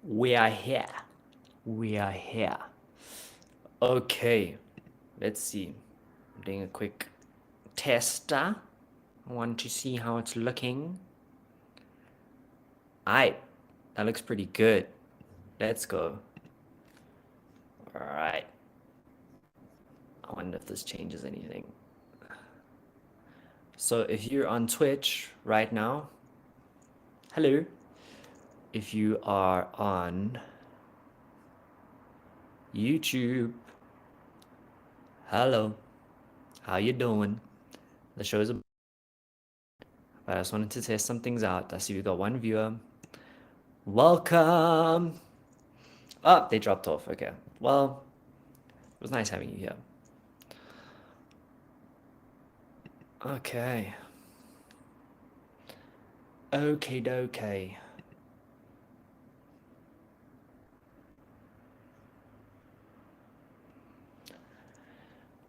We are here. We are here. Okay, let's see. I'm doing a quick tester. I want to see how it's looking. Alright, that looks pretty good. Let's go. Alright. I wonder if this changes anything. So if you're on Twitch right now, hello. If you are on YouTube, hello. How you doing? The show's but I just wanted to test some things out. I see we got one viewer. Welcome. Oh, they dropped off. Okay. Well, it was nice having you here. Okay. Okay, dokie.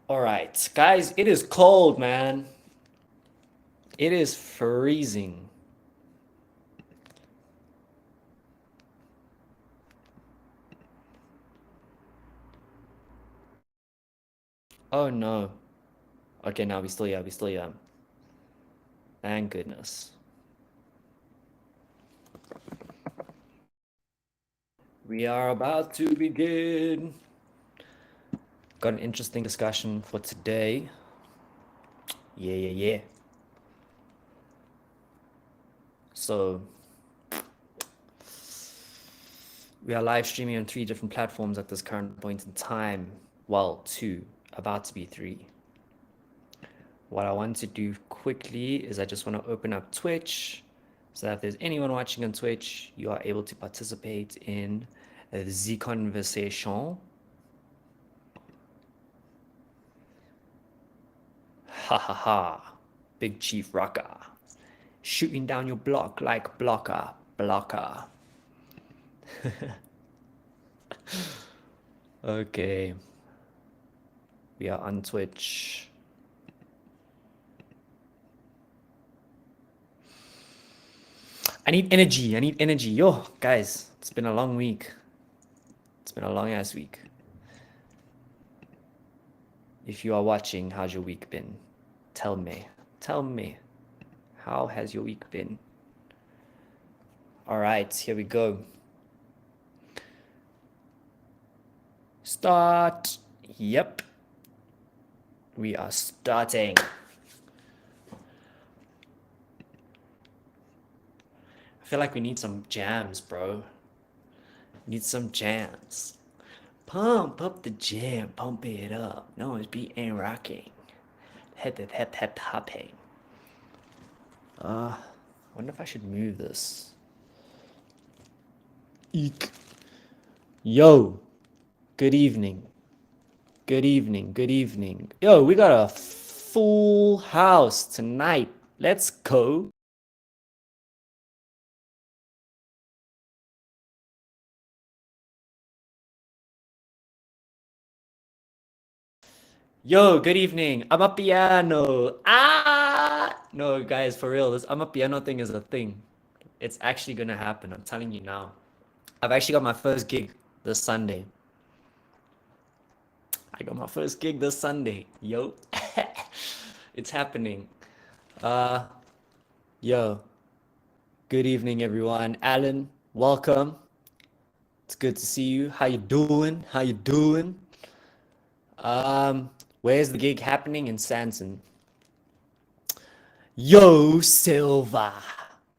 All right, guys, it is cold, man. It is freezing. Oh no. Okay, now we still here. Thank goodness. We are about to begin. Got an interesting discussion for today. Yeah. So, we are live streaming on 3 different platforms at this current point in time. Well, 2, about to be 3. What I want to do quickly is I just want to open up Twitch so that if there's anyone watching on Twitch, you are able to participate in the conversation. Ha ha ha. Big Chief Rocker. Shooting down your block like blocker. Okay. We are on Twitch. I need energy. Yo, guys, it's been a long week. It's been a long ass week. If you are watching, how's your week been? Tell me. How has your week been? All right, here we go. Start. Yep. We are starting. I feel like we need some jams, bro. Need some jams. Pump up the jam, pump it up. No one's beat and rocking. Hep hopping. I wonder if I should move this. Eek. Yo. Good evening. Yo, we got a full house tonight. Let's go. Yo, good evening. I'm a piano. No, guys, for real, this I'm a piano thing is a thing. It's actually gonna happen. I'm telling you now. I've actually got my first gig this Sunday. Yo. It's happening. Yo. Good evening, everyone. Alan, welcome. It's good to see you. How you doing? Where's the gig happening? In Sanson. Yo, Silva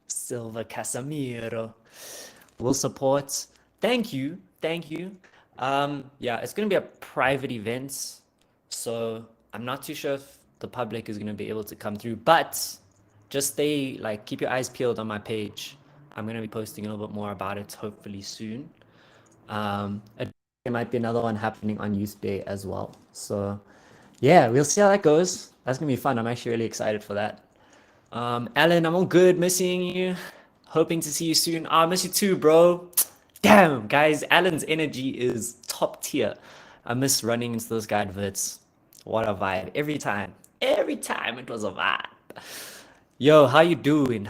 Casemiro will support. Thank you. Yeah, it's gonna be a private event, so I'm not too sure if the public is gonna be able to come through, but just keep your eyes peeled on my page. I'm gonna be posting a little bit more about it hopefully soon. There might be another one happening on Youth Day as well. So yeah, we'll see how that goes. That's gonna be fun. I'm actually really excited for that. Alan, I'm all good. Missing you. Hoping to see you soon. I miss you too, bro. Damn, guys, Alan's energy is top tier. I miss running into those guy adverts. What a vibe. Every time it was a vibe. Yo, how you doing?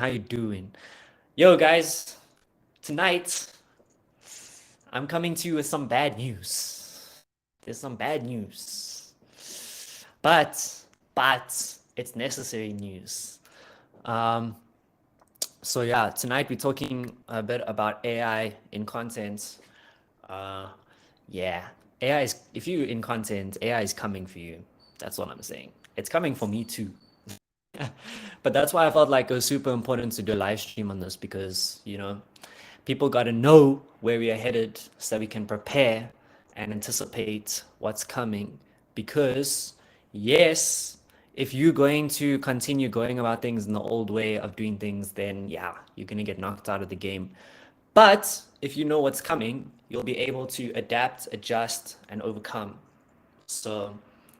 Yo, guys, tonight I'm coming to you with some bad news. There's some bad news. But it's necessary news. Um, so yeah, tonight we're talking a bit about AI in content. Uh, yeah, AI is, if you're in content, AI is coming for you. That's what I'm saying. It's coming for me too. But that's why I felt like it was super important to do a live stream on this because, people got to know where we are headed so that we can prepare and anticipate what's coming. Because, yes, if you're going to continue going about things in the old way of doing things, then yeah, you're going to get knocked out of the game. But if you know what's coming, you'll be able to adapt, adjust, and overcome. So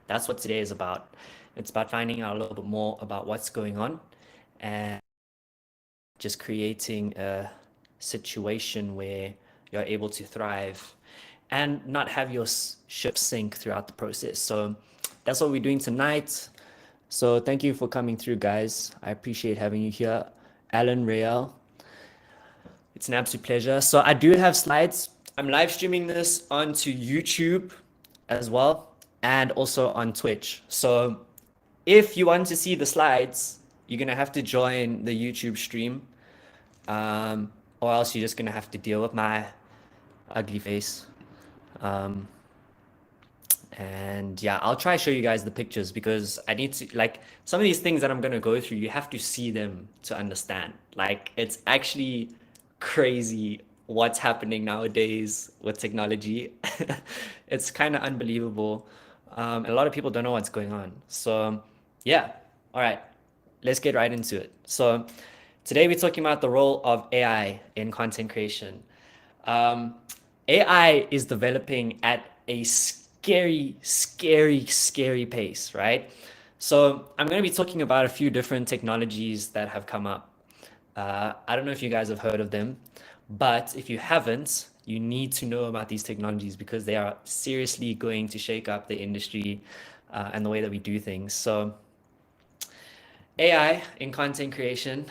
that's what today is about. It's about finding out a little bit more about what's going on and just creating a situation where you're able to thrive and not have your ship sink throughout the process. So that's what we're doing tonight. So thank you for coming through, guys. I appreciate having you here. Alan Rael, it's an absolute pleasure. So I do have slides. I'm live streaming this onto YouTube as well and also on Twitch. So if you want to see the slides, you're going to have to join the YouTube stream, or else you're just going to have to deal with my ugly face. And yeah, I'll try to show you guys the pictures because I need to, like, some of these things that I'm going to go through, you have to see them to understand. Like, it's actually crazy what's happening nowadays with technology. It's kind of unbelievable. And a lot of people don't know what's going on. So yeah, all right, let's get right into it. So today we're talking about the role of AI in content creation. AI is developing at a scary, scary, scary pace, right? So I'm going to be talking about a few different technologies that have come up. I don't know if you guys have heard of them, but if you haven't, you need to know about these technologies because they are seriously going to shake up the industry and the way that we do things. So AI in content creation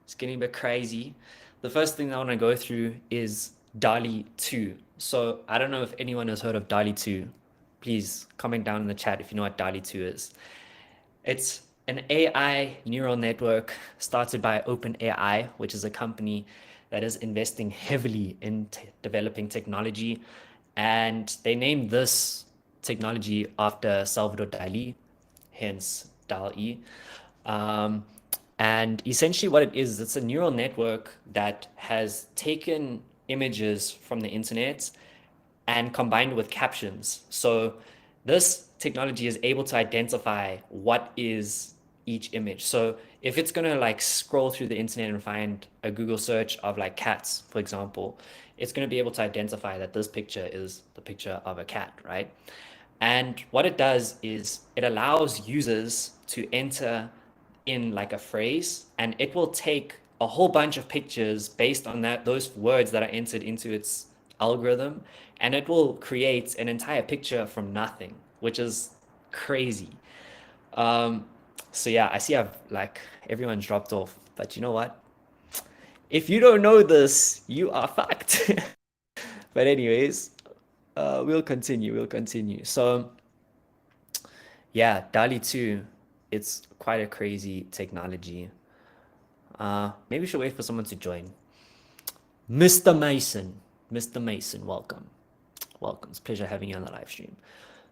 is getting a bit crazy. The first thing I want to go through is DALL-E 2. So I don't know if anyone has heard of DALL-E 2. Please comment down in the chat if you know what DALL-E 2 is. It's an AI neural network started by OpenAI, which is a company that is investing heavily in developing technology. And they named this technology after Salvador Dali, hence DALL-E. And essentially what it is, it's a neural network that has taken images from the internet and combined with captions. So this technology is able to identify what is each image. So if it's going to like scroll through the internet and find a Google search of like cats, for example, it's going to be able to identify that this picture is the picture of a cat, right? And what it does is it allows users to enter in like a phrase, and it will take a whole bunch of pictures based on those words that are entered into its algorithm, and it will create an entire picture from nothing, which is crazy. So yeah, I see I've like everyone's dropped off, but you know what? If you don't know this, you are fucked. But anyways, we'll continue. We'll continue. So yeah, DALL-E 2, it's quite a crazy technology. Maybe we should wait for someone to join. Mr. Mason. Mr. Mason, welcome. Welcome. It's a pleasure having you on the live stream.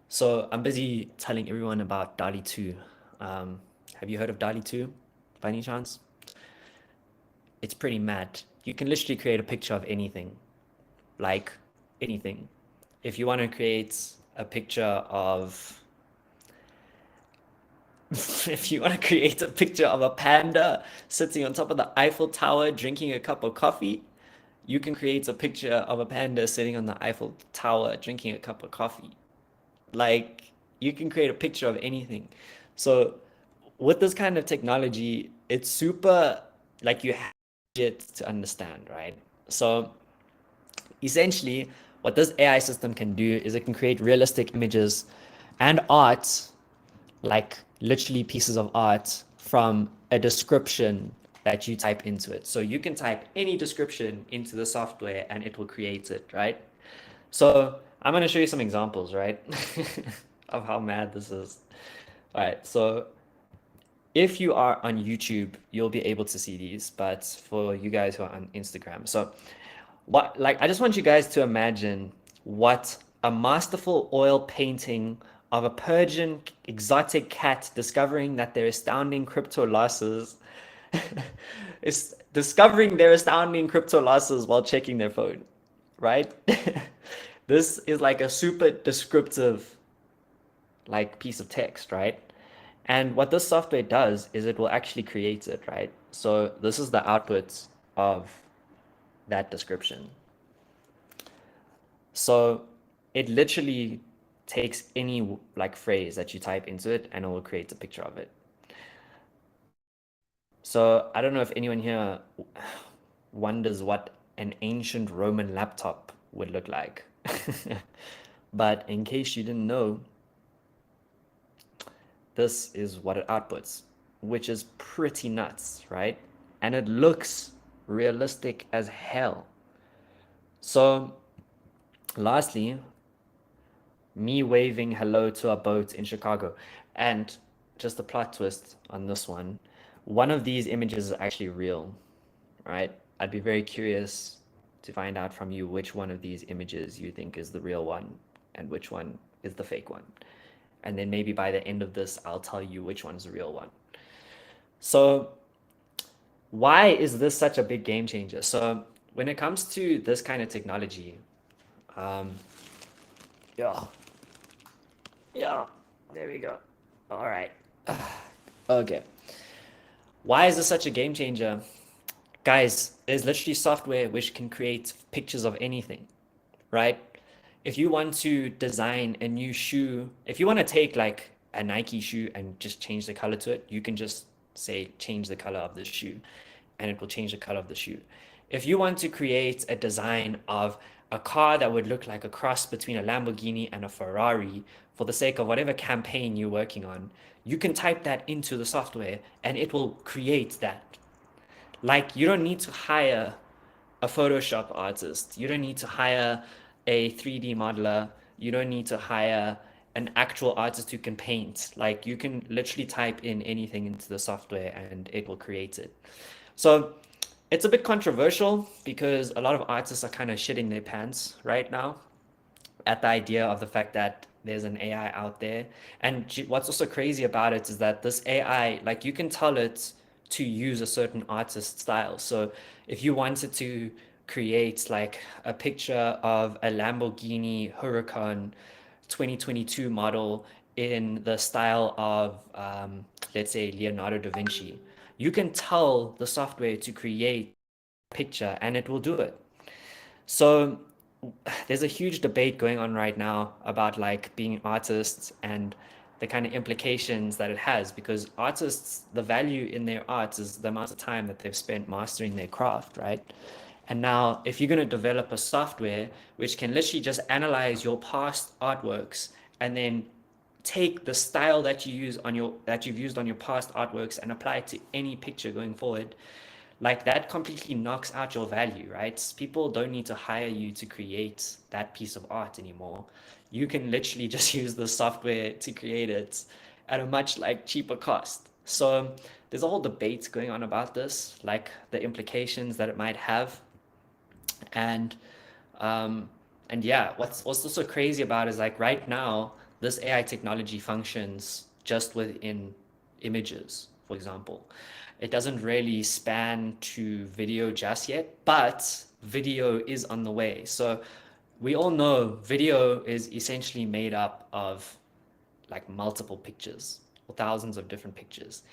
So I'm busy telling everyone about DALL-E 2. Have you heard of DALL-E 2 by any chance? It's pretty mad. You can literally create a picture of anything. Like anything. If you want to create a picture of if you want to create a picture of a panda sitting on top of the Eiffel Tower drinking a cup of coffee, you can create a picture of a panda sitting on the Eiffel Tower drinking a cup of coffee. Like, you can create a picture of anything. So with this kind of technology, it's super, like, you have it to understand, right? So essentially, what this AI system can do is it can create realistic images and art, like literally pieces of art from a description that you type into it. So you can type any description into the software and it will create it, right? So I'm going to show you some examples, right? Of how mad this is. All right, so if you are on YouTube, you'll be able to see these, but for you guys who are on Instagram, so what, like, I just want you guys to imagine what a masterful oil painting of a Persian exotic cat discovering that their astounding crypto losses is discovering their astounding crypto losses while checking their phone, right? This is like a super descriptive like piece of text, right? And what this software does is it will actually create it, right? So this is the output of that description. So it literally takes any like phrase that you type into it and it will create a picture of it. So I don't know if anyone here wonders what an ancient Roman laptop would look like. But in case you didn't know, this is what it outputs, which is pretty nuts, right? And it looks realistic as hell. So, lastly, me waving hello to a boat in Chicago. And just a plot twist on this one of these images is actually real, right? I'd be very curious to find out from you which one of these images you think is the real one and which one is the fake one. And then maybe by the end of this, I'll tell you which one's the real one. So, why is this such a big game changer? So, when it comes to this kind of technology, um, yeah, yeah, there we go. All right. Okay. Why is this such a game changer? Guys, there's literally software which can create pictures of anything, right? If you want to design a new shoe, if you want to take like a Nike shoe and just change the color to it, you can just say change the color of the shoe and it will change the color of the shoe. If you want to create a design of a car that would look like a cross between a Lamborghini and a Ferrari for the sake of whatever campaign you're working on, you can type that into the software and it will create that. Like, you don't need to hire a Photoshop artist. You don't need to hire a 3D modeler. You don't need to hire an actual artist who can paint. Like, you can literally type in anything into the software and it will create it. So it's a bit controversial because a lot of artists are kind of shitting their pants right now at the idea of the fact that there's an AI out there. And what's also crazy about it is that this AI, like, you can tell it to use a certain artist style. So if you wanted to create like a picture of a Lamborghini Huracan 2022 model in the style of, let's say, Leonardo da Vinci, you can tell the software to create a picture and it will do it. So there's a huge debate going on right now about like being artists and the kind of implications that it has, because artists, the value in their arts is the amount of time that they've spent mastering their craft, right? And now if you're going to develop a software which can literally just analyze your past artworks and then take the style that you use on your that you've used on your past artworks and apply it to any picture going forward, like, that completely knocks out your value, right? People don't need to hire you to create that piece of art anymore. You can literally just use the software to create it at a much like cheaper cost. So there's a whole debate going on about this, like the implications that it might have. And um, and yeah, what's also crazy about is like right now, this AI technology functions just within images, for example. It doesn't really span to video just yet, but video is on the way. So we all know video is essentially made up of like multiple pictures or thousands of different pictures.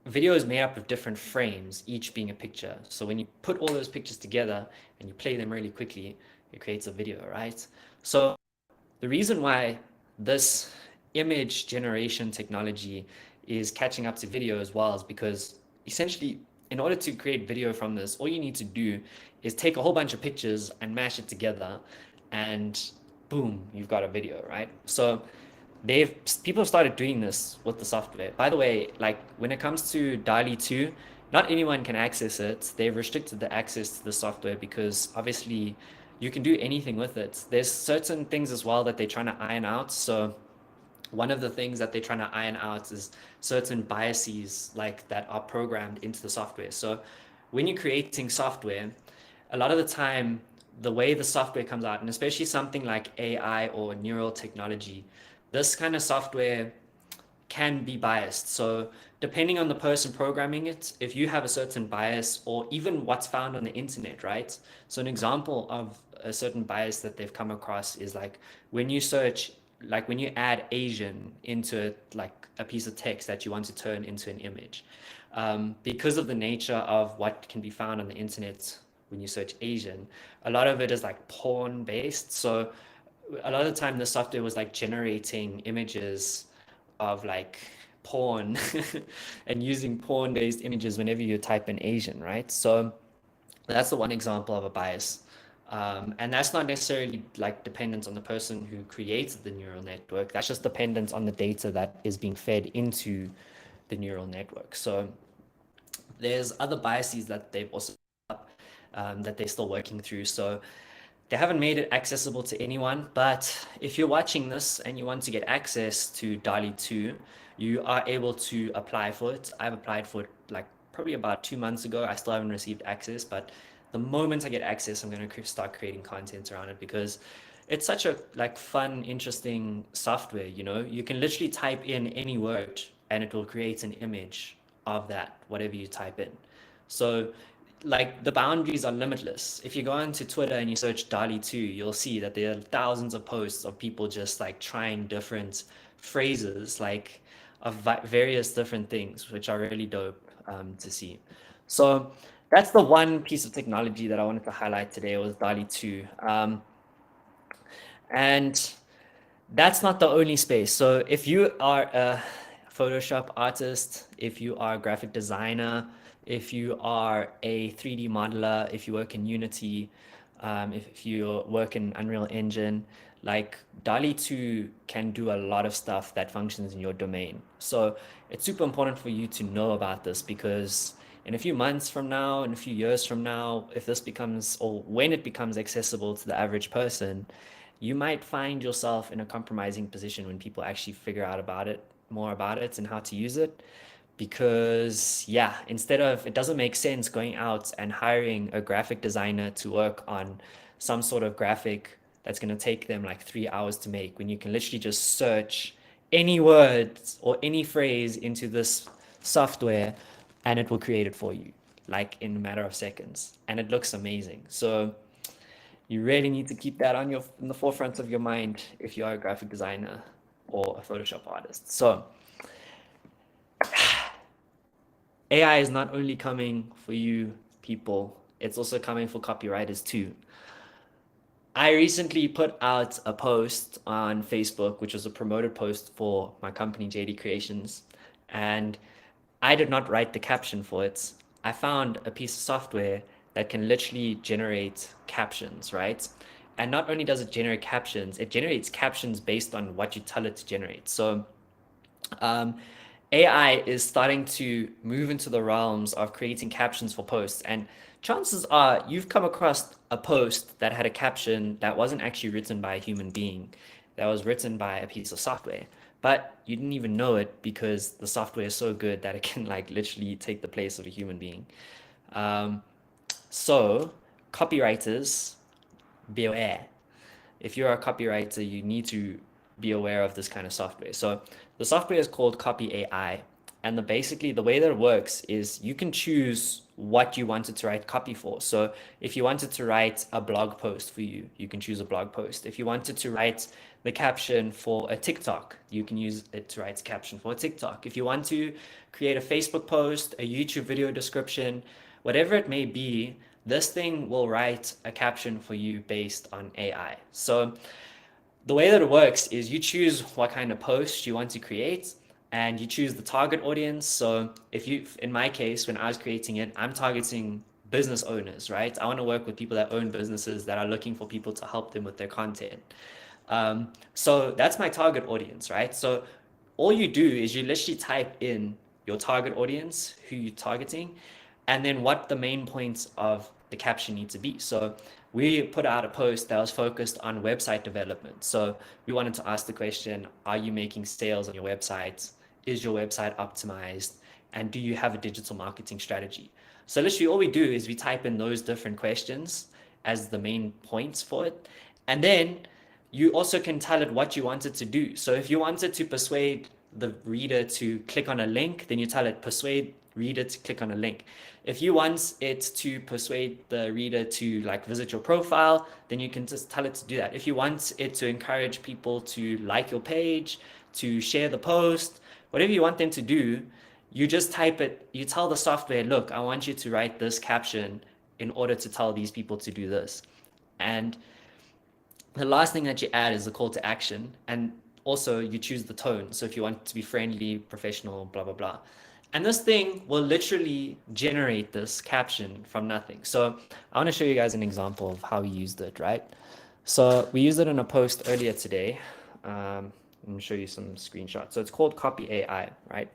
Video is made up of different frames, each being a picture. So when you put all those pictures together and you play them really quickly, it creates a video, right? So the reason why this image generation technology is catching up to video as well is because essentially, in order to create video from this, all you need to do is take a whole bunch of pictures and mash it together, and boom, you've got a video, right? So they've people have started doing this with the software. By the way, like when it comes to DALL-E 2, not anyone can access it. They've restricted the access to the software because obviously you can do anything with it. There's certain things as well that they're trying to iron out. So one of the things that they're trying to iron out is certain biases like that are programmed into the software. So when you're creating software, a lot of the time, the way the software comes out, and especially something like AI or neural technology, this kind of software can be biased. So depending on the person programming it, if you have a certain bias or even what's found on the internet, right? So an example of a certain bias that they've come across is like when you search, like when you add Asian into like a piece of text that you want to turn into an image, because of the nature of what can be found on the internet when you search Asian, a lot of it is like porn based. So a lot of the time the software was like generating images of like porn and using porn based images whenever you type in Asian, right? So that's the one example of a bias. And that's not necessarily like dependent on the person who created the neural network. That's just dependent on the data that is being fed into the neural network. So there's other biases that they've also that they're still working through. So they haven't made it accessible to anyone, but if you're watching this and you want to get access to DALL-E 2, you are able to apply for it. I've applied for it like probably about 2 months ago. I still haven't received access, but the moment I get access, I'm going to start creating content around it because it's such a like fun, interesting software, you know? You can literally type in any word and it will create an image of that, whatever you type in. So like the boundaries are limitless. If you go onto Twitter and you search DALL-E 2, you'll see that there are thousands of posts of people just like trying different phrases, like of various different things, which are really dope to see. So that's the one piece of technology that I wanted to highlight today was DALL-E 2. And that's not the only space. So if you are a Photoshop artist, if you are a graphic designer, if you are a 3D modeler, if you work in Unity, if you work in Unreal Engine, like DALL-E 2 can do a lot of stuff that functions in your domain. So it's super important for you to know about this because in a few months from now, in a few years from now, if this becomes, or when it becomes accessible to the average person, you might find yourself in a compromising position when people actually figure out about it, more about it and how to use it. Because yeah, instead of, it doesn't make sense going out and hiring a graphic designer to work on some sort of graphic that's going to take them like 3 hours to make when you can literally just search any words or any phrase into this software and it will create it for you like in a matter of seconds and it looks amazing. So you really need to keep that on in the forefront of your mind if you are a graphic designer or a Photoshop artist. So AI is not only coming for you people, it's also coming for copywriters too. I recently put out a post on Facebook, which was a promoted post for my company, JD Creations, and I did not write the caption for it. I found a piece of software that can literally generate captions, right? And not only does it generate captions, it generates captions based on what you tell it to generate. So um, AI is starting to move into the realms of creating captions for posts. And chances are you've come across a post that had a caption that wasn't actually written by a human being, that was written by a piece of software. But you didn't even know it because the software is so good that it can like literally take the place of a human being. Um, so copywriters, be aware if you're a copywriter, you need to be aware of this kind of software. So the software is called Copy AI. And basically the way that it works is you can choose what you wanted to write copy for. So if you wanted to write a blog post for you, you can choose a blog post. If you wanted to write the caption for a TikTok, you can use it to write a caption for a TikTok. If you want to create a Facebook post, a YouTube video description, whatever it may be, this thing will write a caption for you based on AI. So the way that it works is you choose what kind of post you want to create and you choose the target audience. So if you, in my case, when I was creating it, I'm targeting business owners, right? I want to work with people that own businesses that are looking for people to help them with their content. So that's my target audience, right? So all you do is you literally type in your target audience, who you're targeting, and then what the main points of the caption need to be. So we put out a post that was focused on website development. So we wanted to ask the question, are you making sales on your website? Is your website optimized? And do you have a digital marketing strategy? So literally all we do is we type in those different questions as the main points for it. And then you also can tell it what you want it to do. So if you wanted to persuade the reader to click on a link, then you tell it persuade reader to click on a link. If you want it to persuade the reader to like visit your profile, then you can just tell it to do that. If you want it to encourage people to like your page, to share the post, whatever you want them to do, you just type it, you tell the software, look, I want you to write this caption in order to tell these people to do this. And the last thing that you add is the call to action. And also you choose the tone. So if you want it to be friendly, professional, blah, blah, blah. And this thing will literally generate this caption from nothing. So I want to show you guys an example of how we used it, right? So we used it in a post earlier today. Let me show you some screenshots. So it's called Copy AI, right?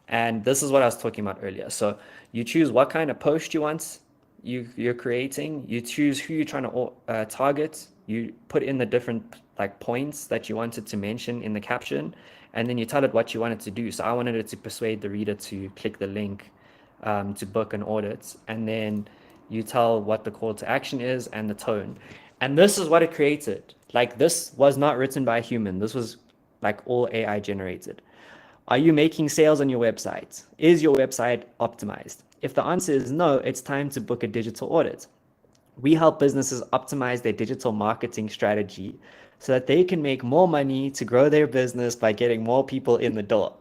And this is what I was talking about earlier. So you choose what kind of post you want you're creating. You choose who you're trying to target. You put in the different like points that you wanted to mention in the caption, and then you tell it what you want it to do. So I wanted it to persuade the reader to click the link to book an audit, and then you tell what the call to action is and the tone. And this is what it created. Like this was not written by a human. This was like all AI generated. Are you making sales on your website? Is your website optimized? If the answer is no, it's time to book a digital audit. We help businesses optimize their digital marketing strategy so that they can make more money to grow their business by getting more people in the door.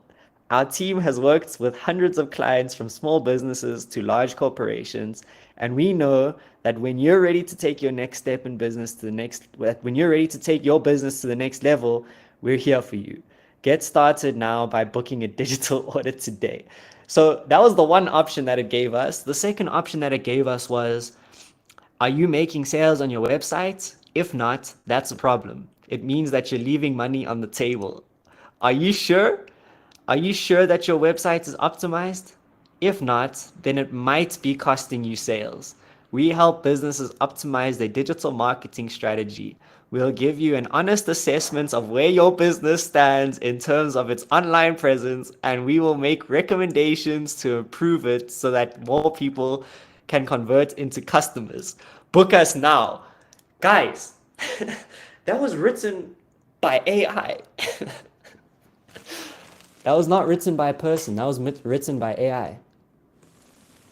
Our team has worked with hundreds of clients from small businesses to large corporations, and we know that when you're ready to take your next step in business to the next, when you're ready to take your business to the next level, we're here for you. Get started now by booking a digital audit today. So that was the one option that it gave us. The second option that it gave us was, are you making sales on your website? If not, that's a problem. It means that you're leaving money on the table. Are you sure? Are you sure that your website is optimized? If not, then it might be costing you sales. We help businesses optimize their digital marketing strategy. We'll give you an honest assessment of where your business stands in terms of its online presence, and we will make recommendations to improve it so that more people can convert into customers. Book us now. Guys, that was written by AI. That was not written by a person. That was written by AI.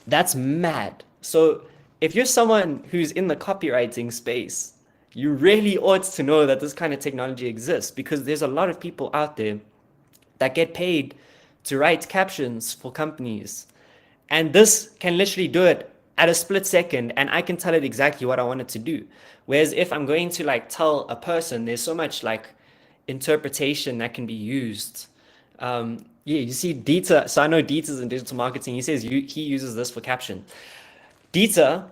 That's mad. So if you're someone who's in the copywriting space, you really ought to know that this kind of technology exists, because there's a lot of people out there that get paid to write captions for companies. And this can literally do it at a split second, and I can tell it exactly what I want it to do. Whereas if I'm going to like tell a person, there's so much like interpretation that can be used. Yeah, you see Dieter, so I know Dieter's in digital marketing. He says he uses this for caption. Dieter,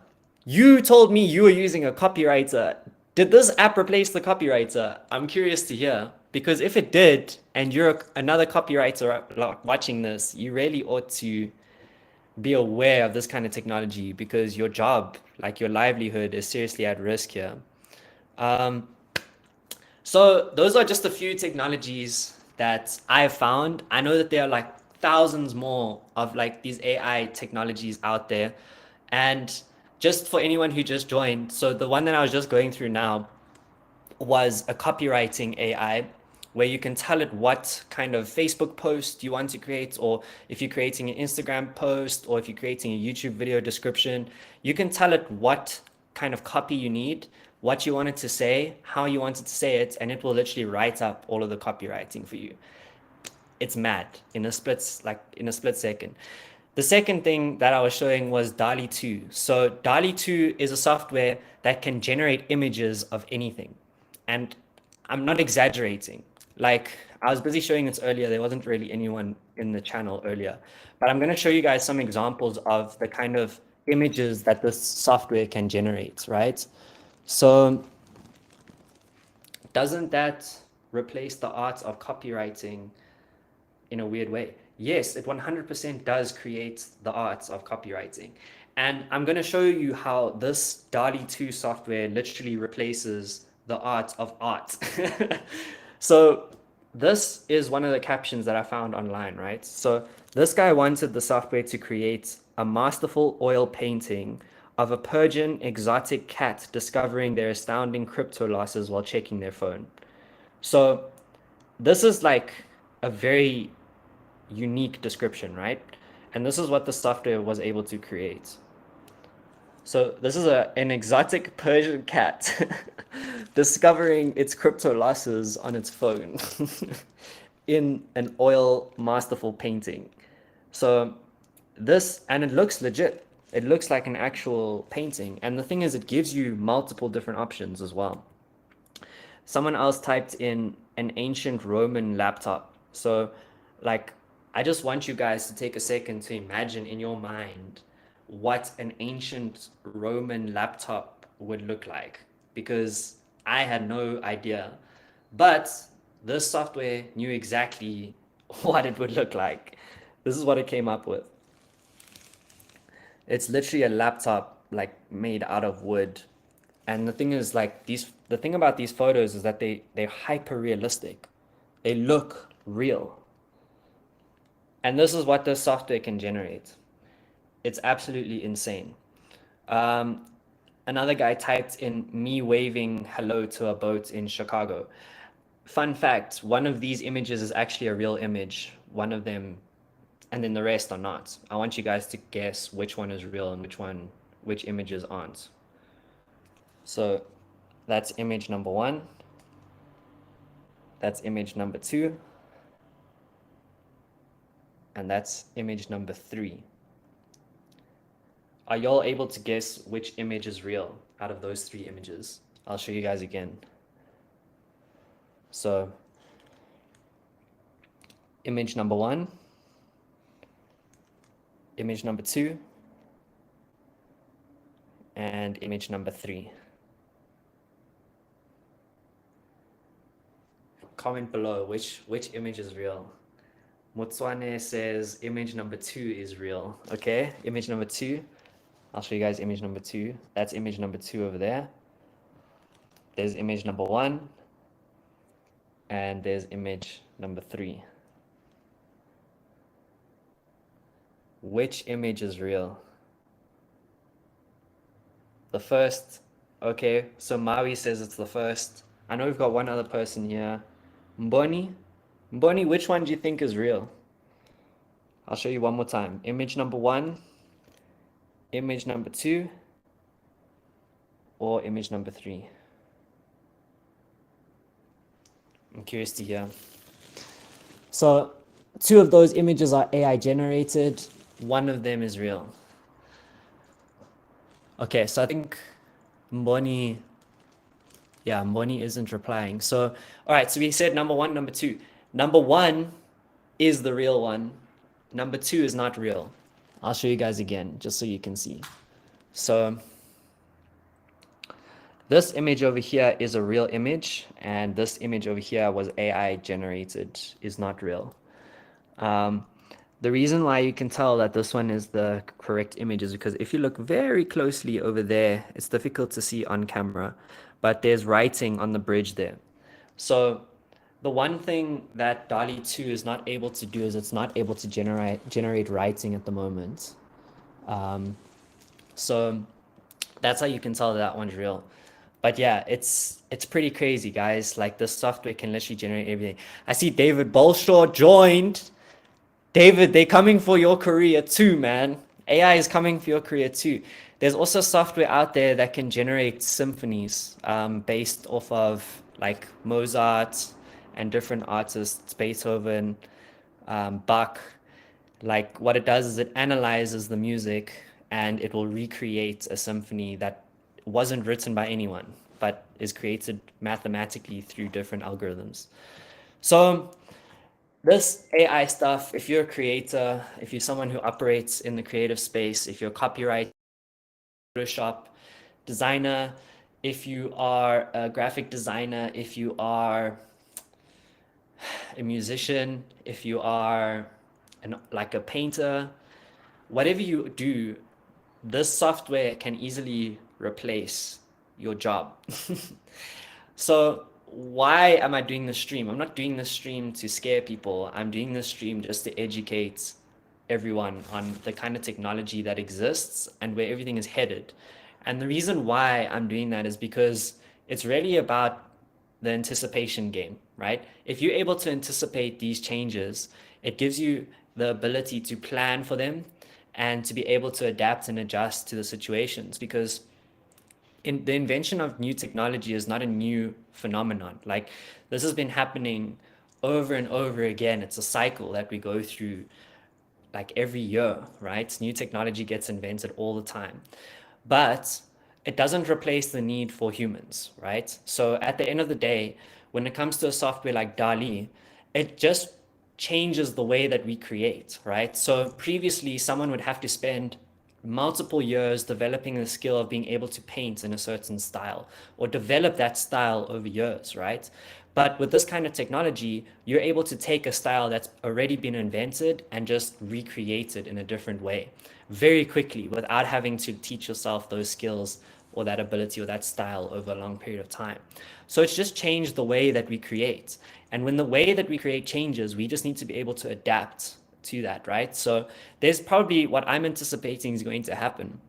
you told me you were using a copywriter. Did this app replace the copywriter? I'm curious to hear, because if it did, and you're another copywriter watching this, you really ought to be aware of this kind of technology, because your job, like your livelihood, is seriously at risk here. So those are just a few technologies that I've found. I know that there are like thousands more of like these AI technologies out there. And just for anyone who just joined, so the one that I was just going through now was a copywriting AI, where you can tell it what kind of Facebook post you want to create, or if you're creating an Instagram post, or if you're creating a YouTube video description, you can tell it what kind of copy you need, what you want it to say, how you want it to say it, and it will literally write up all of the copywriting for you. It's mad in a split second. The second thing that I was showing was DALL-E 2. So DALL-E 2 is a software that can generate images of anything. And I'm not exaggerating. Like, I was busy showing this earlier. There wasn't really anyone in the channel earlier. But I'm going to show you guys some examples of the kind of images that this software can generate, right? So doesn't that replace the art of copywriting in a weird way? Yes, it 100% does create the art of copywriting. And I'm going to show you how this DALL-E 2 software literally replaces the art of art. So this is one of the captions that I found online, right? So this guy wanted the software to create a masterful oil painting of a Persian exotic cat discovering their astounding crypto losses while checking their phone. So this is like a very unique description, right? And this is what the software was able to create. So this is an exotic Persian cat discovering its crypto losses on its phone in an oil masterful painting. So this, and it looks legit. It looks like an actual painting. And the thing is, it gives you multiple different options as well. Someone else typed in an ancient Roman laptop. So, like, I just want you guys to take a second to imagine in your mind what an ancient Roman laptop would look like, because I had no idea. But this software knew exactly what it would look like. This is what it came up with. It's literally a laptop like made out of wood. And the thing is, like, the thing about these photos is that they're hyper realistic. They look real. And this is what this software can generate. It's absolutely insane. Um, Another guy typed in me waving hello to a boat in Chicago. Fun fact, one of these images is actually a real image. One of them, and then the rest are not. I want you guys to guess which one is real and which images aren't. So that's image number 1. That's image number 2. And that's image number 3. Are y'all able to guess which image is real out of those 3 images? I'll show you guys again. So image number 1, image number 2, and image number 3. Comment below which image is real. Motswane says image number 2 is real. Okay, image number 2. I'll show you guys image number 2. That's image number 2 over there. There's image number 1. And there's image number 3. Which image is real? The first. Okay, so Maui says it's the first. I know we've got one other person here. Mboni? Mboni, which one do you think is real? I'll show you one more time. Image number 1, image number 2, or image number 3? I'm curious to hear. So 2 of those images are AI generated. 1 of them is real. Okay, so I think Mboni isn't replying. So, all right, so we said number 1, number 2. Number 1 is the real one. Number 2 is not real. I'll show you guys again, just so you can see. So this image over here is a real image, and this image over here was AI generated, is not real. The reason why you can tell that this one is the correct image is because if you look very closely over there, it's difficult to see on camera, but there's writing on the bridge there. So the one thing that DALL-E 2 is not able to do is it's not able to generate writing at the moment. So that's how you can tell that one's real. But yeah, it's pretty crazy, guys. Like, this software can literally generate everything. I see David Bolshaw joined. David, they're coming for your career too, man. AI is coming for your career too. There's also software out there that can generate symphonies based off of like Mozart and different artists, Beethoven, Bach. Like, what it does is it analyzes the music and it will recreate a symphony that wasn't written by anyone, but is created mathematically through different algorithms. So this AI stuff, if you're a creator, if you're someone who operates in the creative space, if you're a copywriter, Photoshop designer, if you are a graphic designer, if you are a musician, if you are like a painter, whatever you do, this software can easily replace your job. So why am I doing this stream? I'm not doing this stream to scare people. I'm doing this stream just to educate everyone on the kind of technology that exists and where everything is headed. And the reason why I'm doing that is because it's really about the anticipation game, right? If you're able to anticipate these changes, it gives you the ability to plan for them and to be able to adapt and adjust to the situations, because the invention of new technology is not a new phenomenon. Like, this has been happening over and over again. It's a cycle that we go through like every year, right? New technology gets invented all the time. But it doesn't replace the need for humans, right? So at the end of the day, when it comes to a software like DALL-E, it just changes the way that we create, right? So previously, someone would have to spend multiple years developing the skill of being able to paint in a certain style or develop that style over years, right? But with this kind of technology, you're able to take a style that's already been invented and just recreate it in a different way very quickly without having to teach yourself those skills or that ability or that style over a long period of time. So it's just changed the way that we create. And when the way that we create changes, we just need to be able to adapt to that, right? So there's probably, what I'm anticipating is going to happen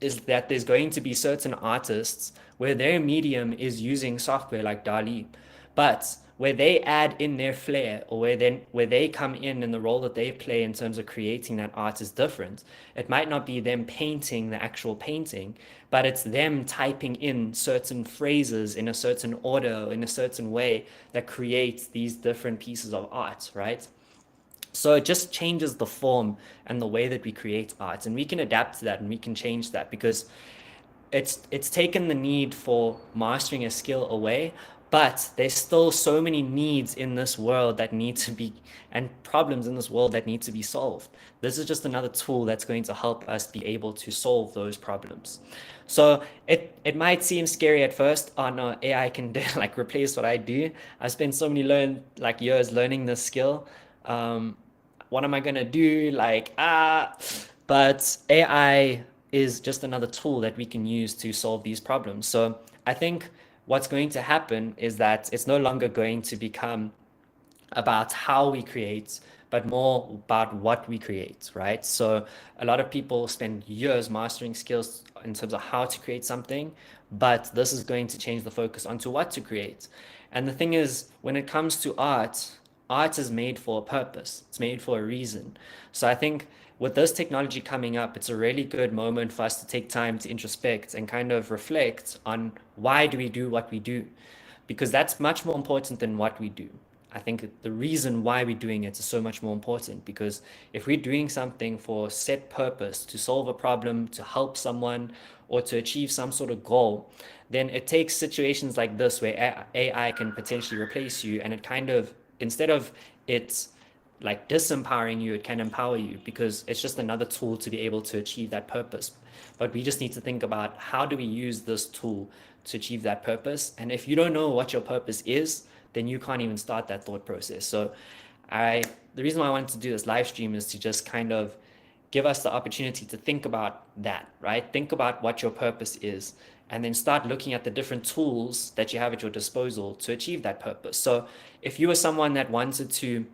is that there's going to be certain artists where their medium is using software like DALL-E, but where they add in their flair, or where they come in the role that they play in terms of creating that art is different. It might not be them painting the actual painting, but it's them typing in certain phrases in a certain order, in a certain way, that creates these different pieces of art, right? So it just changes the form and the way that we create art, and we can adapt to that and we can change that, because it's taken the need for mastering a skill away, but there's still so many needs in this world that need to be, and problems in this world that need to be solved. This is just another tool that's going to help us be able to solve those problems. So it might seem scary at first. Oh no, AI can like replace what I do. I spent so many years learning this skill. What am I gonna do? But AI is just another tool that we can use to solve these problems. So I think what's going to happen is that it's no longer going to become about how we create, but more about what we create, right? So a lot of people spend years mastering skills in terms of how to create something, but this is going to change the focus onto what to create. And the thing is, when it comes to art, art is made for a purpose. It's made for a reason. So I think with this technology coming up, it's a really good moment for us to take time to introspect and kind of reflect on why do we do what we do? Because that's much more important than what we do. I think the reason why we're doing it is so much more important, because if we're doing something for a set purpose, to solve a problem, to help someone, or to achieve some sort of goal, then it takes situations like this where AI can potentially replace you, and it kind of, instead of it like disempowering you, it can empower you, because it's just another tool to be able to achieve that purpose. But we just need to think about, how do we use this tool to achieve that purpose? And if you don't know what your purpose is, then you can't even start that thought process. So the reason why I wanted to do this live stream is to just kind of give us the opportunity to think about that, right? Think about what your purpose is, and then start looking at the different tools that you have at your disposal to achieve that purpose. So if you were someone that wanted to,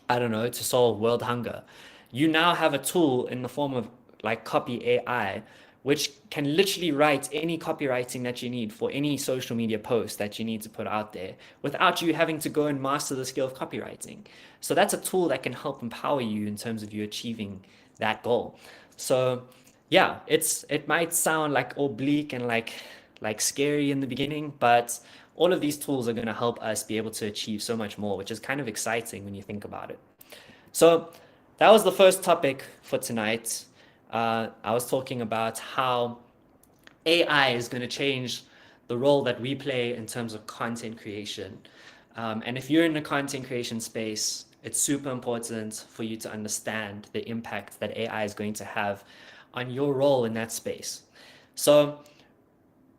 I don't know, to solve world hunger, you now have a tool in the form of like Copy AI, which can literally write any copywriting that you need for any social media post that you need to put out there without you having to go and master the skill of copywriting. So that's a tool that can help empower you in terms of you achieving that goal. So yeah, it might sound like oblique and like scary in the beginning, but all of these tools are going to help us be able to achieve so much more, which is kind of exciting when you think about it. So that was the first topic for tonight. I was talking about how AI is going to change the role that we play in terms of content creation. And if you're in the content creation space, it's super important for you to understand the impact that AI is going to have on your role in that space. So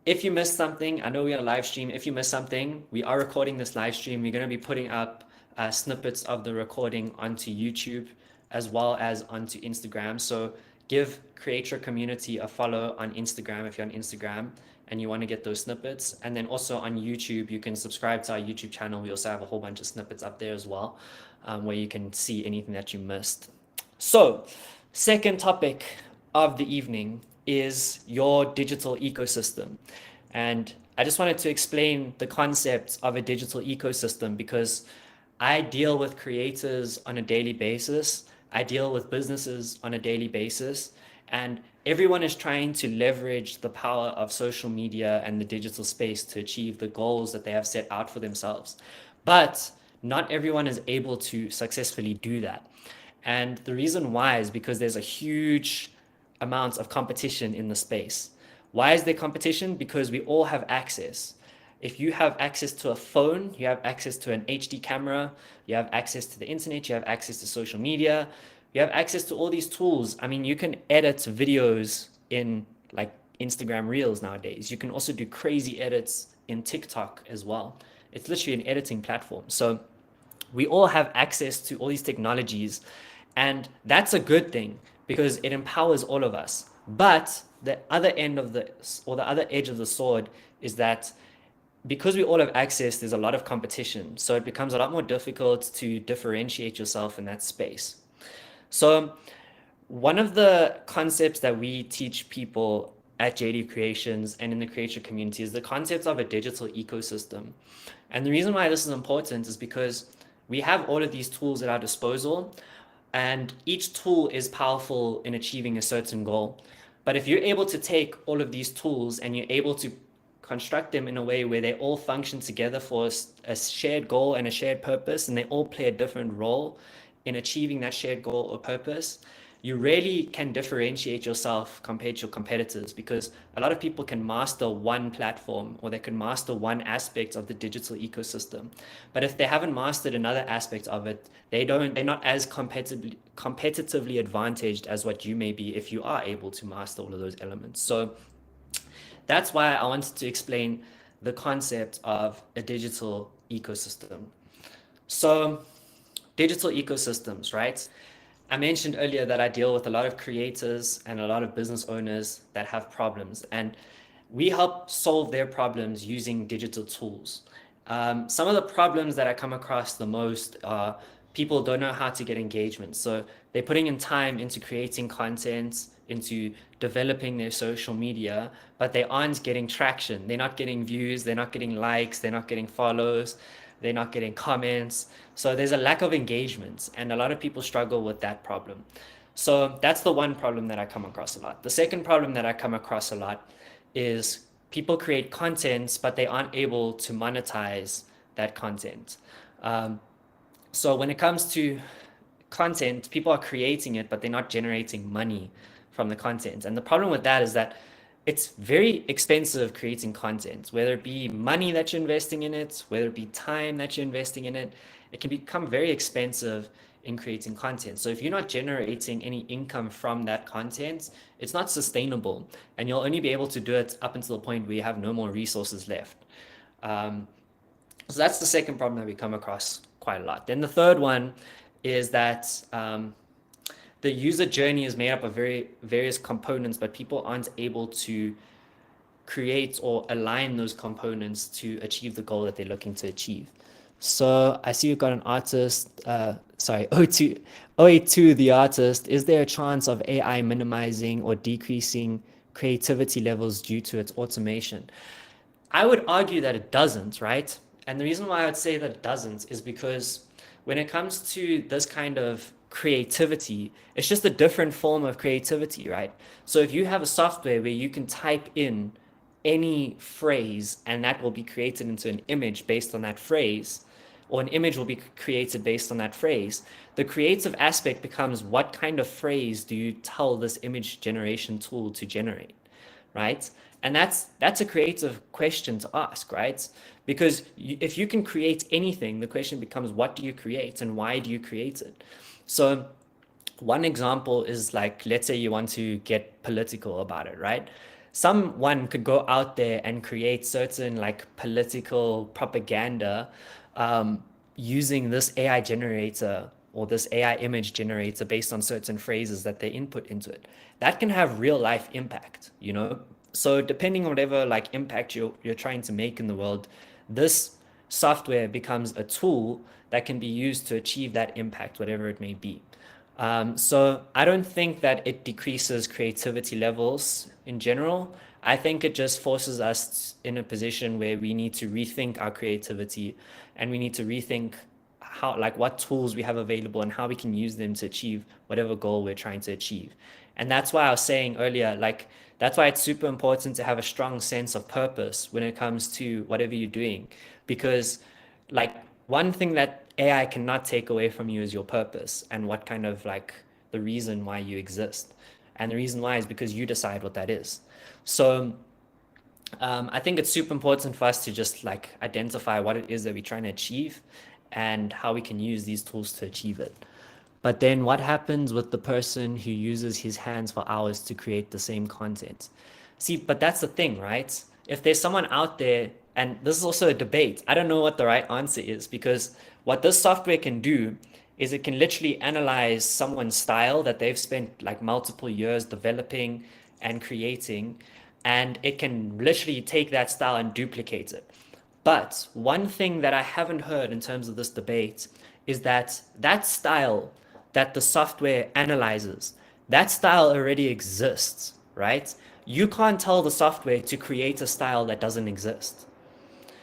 if you missed something, I know we're on a live stream. If you missed something, we are recording this live stream. We're going to be putting up snippets of the recording onto YouTube as well as onto Instagram. So give Creator Community a follow on Instagram if you're on Instagram and you want to get those snippets. And then also on YouTube, you can subscribe to our YouTube channel. We also have a whole bunch of snippets up there as well, where you can see anything that you missed. So, second topic of the evening is your digital ecosystem. And I just wanted to explain the concept of a digital ecosystem because I deal with creators on a daily basis. I deal with businesses on a daily basis. And everyone is trying to leverage the power of social media and the digital space to achieve the goals that they have set out for themselves. But not everyone is able to successfully do that. And the reason why is because there's a huge amount of competition in the space. Why is there competition? Because we all have access. If you have access to a phone, you have access to an HD camera, you have access to the internet, you have access to social media, you have access to all these tools. I mean, you can edit videos in like Instagram Reels nowadays. You can also do crazy edits in TikTok as well. It's literally an editing platform. So we all have access to all these technologies, and that's a good thing because it empowers all of us. But the other end of the other edge of the sword is that because we all have access, there's a lot of competition. So it becomes a lot more difficult to differentiate yourself in that space. So one of the concepts that we teach people at JD Creations and in the creator community is the concept of a digital ecosystem. And the reason why this is important is because we have all of these tools at our disposal, and each tool is powerful in achieving a certain goal. But if you're able to take all of these tools and you're able to construct them in a way where they all function together for a shared goal and a shared purpose, and they all play a different role in achieving that shared goal or purpose, you really can differentiate yourself compared to your competitors, because a lot of people can master one platform or they can master one aspect of the digital ecosystem. But if they haven't mastered another aspect of it, they're not as competitively advantaged as what you may be if you are able to master all of those elements. So that's why I wanted to explain the concept of a digital ecosystem. So digital ecosystems, right? I mentioned earlier that I deal with a lot of creators and a lot of business owners that have problems, and we help solve their problems using digital tools. Some of the problems that I come across the most are people don't know how to get engagement. So they're putting in time into creating content, into developing their social media, but they aren't getting traction. They're not getting views, they're not getting likes, they're not getting follows, they're not getting comments. So there's a lack of engagement, and a lot of people struggle with that problem. So that's the one problem that I come across a lot. The second problem that I come across a lot is people create content, but they aren't able to monetize that content. So when it comes to content, people are creating it, but they're not generating money from the content. And the problem with that is that it's very expensive creating content, whether it be money that you're investing in it, whether it be time that you're investing in it. It can become very expensive in creating content. So if you're not generating any income from that content, it's not sustainable, and you'll only be able to do it up until the point where you have no more resources left. So that's the second problem that we come across quite a lot. Then the third one is that the user journey is made up of various components, but people aren't able to create or align those components to achieve the goal that they're looking to achieve. So I see you've got an artist, O82 the artist. Is there a chance of AI minimizing or decreasing creativity levels due to its automation? I would argue that it doesn't, right? And the reason why I would say that it doesn't is because when it comes to this kind of creativity, it's just a different form of creativity, right? So if you have a software where you can type in any phrase and that will be created into an image based on that phrase, or an image will be created based on that phrase, the creative aspect becomes what kind of phrase do you tell this image generation tool to generate, right? And that's a creative question to ask, right? Because if you can create anything, the question becomes, what do you create and why do you create it? So one example is like, let's say you want to get political about it, right? Someone could go out there and create certain like political propaganda using this AI generator or this AI image generator based on certain phrases that they input into it. That can have real life impact, you know? So depending on whatever like impact you're trying to make in the world, this software becomes a tool that can be used to achieve that impact, whatever it may be. So I don't think that it decreases creativity levels in general. I think it just forces us in a position where we need to rethink our creativity, and we need to rethink how, like, what tools we have available and how we can use them to achieve whatever goal we're trying to achieve. And that's why I was saying earlier, like, that's why it's super important to have a strong sense of purpose when it comes to whatever you're doing. Because, like, one thing that AI cannot take away from you is your purpose and what kind of, like, the reason why you exist. And the reason why is because you decide what that is. So I think it's super important for us to just like identify what it is that we're trying to achieve and how we can use these tools to achieve it. But then what happens with the person who uses his hands for hours to create the same content? See, but that's the thing, right? If there's someone out there, and this is also a debate, I don't know what the right answer is, because what this software can do is it can literally analyze someone's style that they've spent like multiple years developing and creating, and it can literally take that style and duplicate it. But one thing that I haven't heard in terms of this debate is that that style that the software analyzes, that style already exists, right? You can't tell the software to create a style that doesn't exist.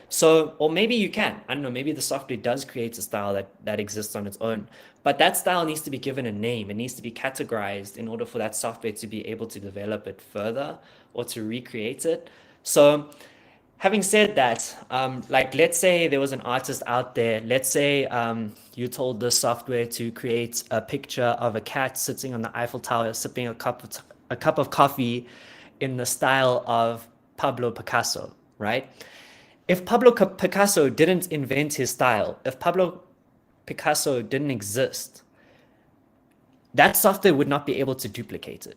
So, or maybe you can. I don't know, maybe the software does create a style that exists on its own. But that style needs to be given a name. It needs to be categorized in order for that software to be able to develop it further or to recreate it. So, having said that, like, let's say there was an artist out there. Let's say you told the software to create a picture of a cat sitting on the Eiffel Tower sipping a cup of coffee in the style of Pablo Picasso, right? If Pablo Picasso didn't invent his style, if Pablo Picasso didn't exist, that software would not be able to duplicate it,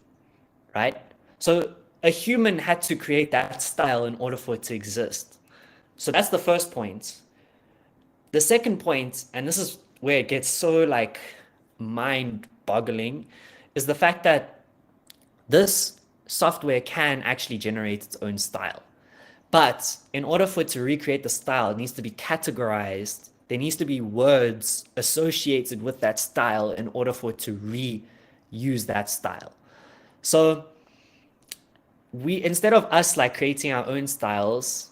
right? So a human had to create that style in order for it to exist. So that's the first point. The second point, and this is where it gets so like mind-boggling, is the fact that this software can actually generate its own style. But in order for it to recreate the style, it needs to be categorized. There needs to be words associated with that style in order for it to reuse that style. So instead of us like creating our own styles,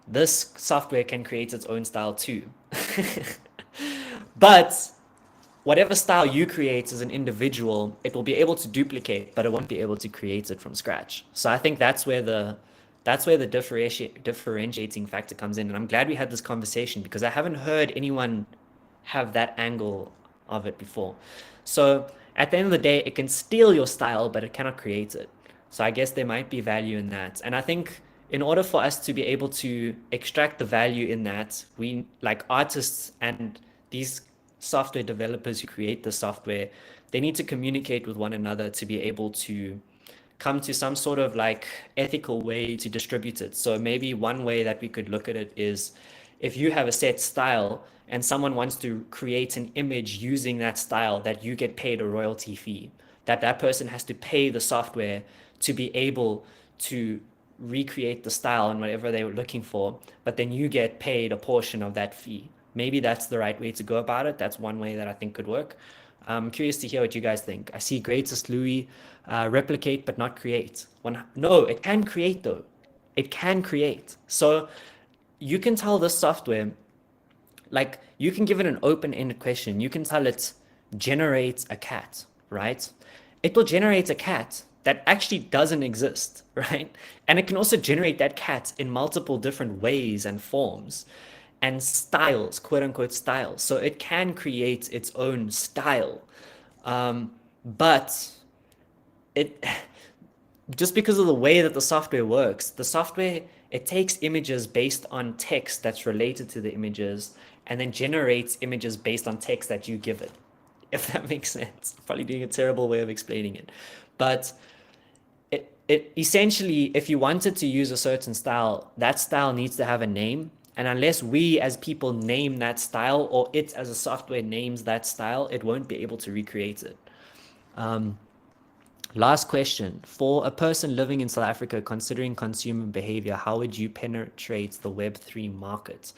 this software can create its own style too. But whatever style you create as an individual, it will be able to duplicate, but it won't be able to create it from scratch. So I think that's where the differentiating factor comes in. And I'm glad we had this conversation because I haven't heard anyone have that angle of it before. So at the end of the day, it can steal your style, but it cannot create it. So I guess there might be value in that. And I think in order for us to be able to extract the value in that, we, like artists and these software developers who create the software, they need to communicate with one another to be able to come to some sort of like ethical way to distribute it. So maybe one way that we could look at it is if you have a set style and someone wants to create an image using that style, that you get paid a royalty fee, that person has to pay the software to be able to recreate the style and whatever they were looking for, but then you get paid a portion of that fee. Maybe that's the right way to go about it. That's one way that I think could work. I'm curious to hear what you guys think. I see Greatest Louis, replicate but not create. No, it can create though. It can create. So you can tell this software, like you can give it an open-ended question. You can tell it generate a cat, right? It will generate a cat that actually doesn't exist, right? And it can also generate that cat in multiple different ways and forms and styles, quote unquote styles. So it can create its own style. But it just because of the way that the software works, the software, it takes images based on text that's related to the images and then generates images based on text that you give it, if that makes sense. I'm probably doing a terrible way of explaining it. But it essentially, if you wanted to use a certain style, that style needs to have a name And unless we as people name that style, or it as a software names that style, it won't be able to recreate it. Last question. For a person living in South Africa, considering consumer behavior, how would you penetrate the Web3 market?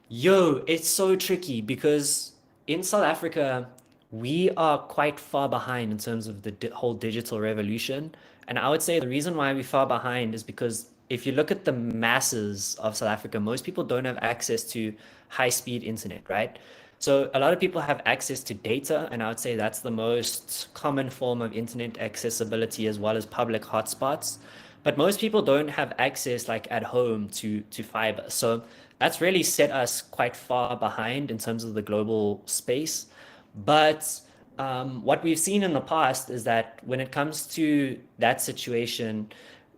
Yo, it's so tricky because in South Africa, we are quite far behind in terms of the whole digital revolution. And I would say the reason why we're far behind is because if you look at the masses of South Africa, most people don't have access to high speed internet, right? So a lot of people have access to data, and I would say that's the most common form of internet accessibility as well as public hotspots. But most people don't have access like at home to fiber. So that's really set us quite far behind in terms of the global space. But what we've seen in the past is that when it comes to that situation,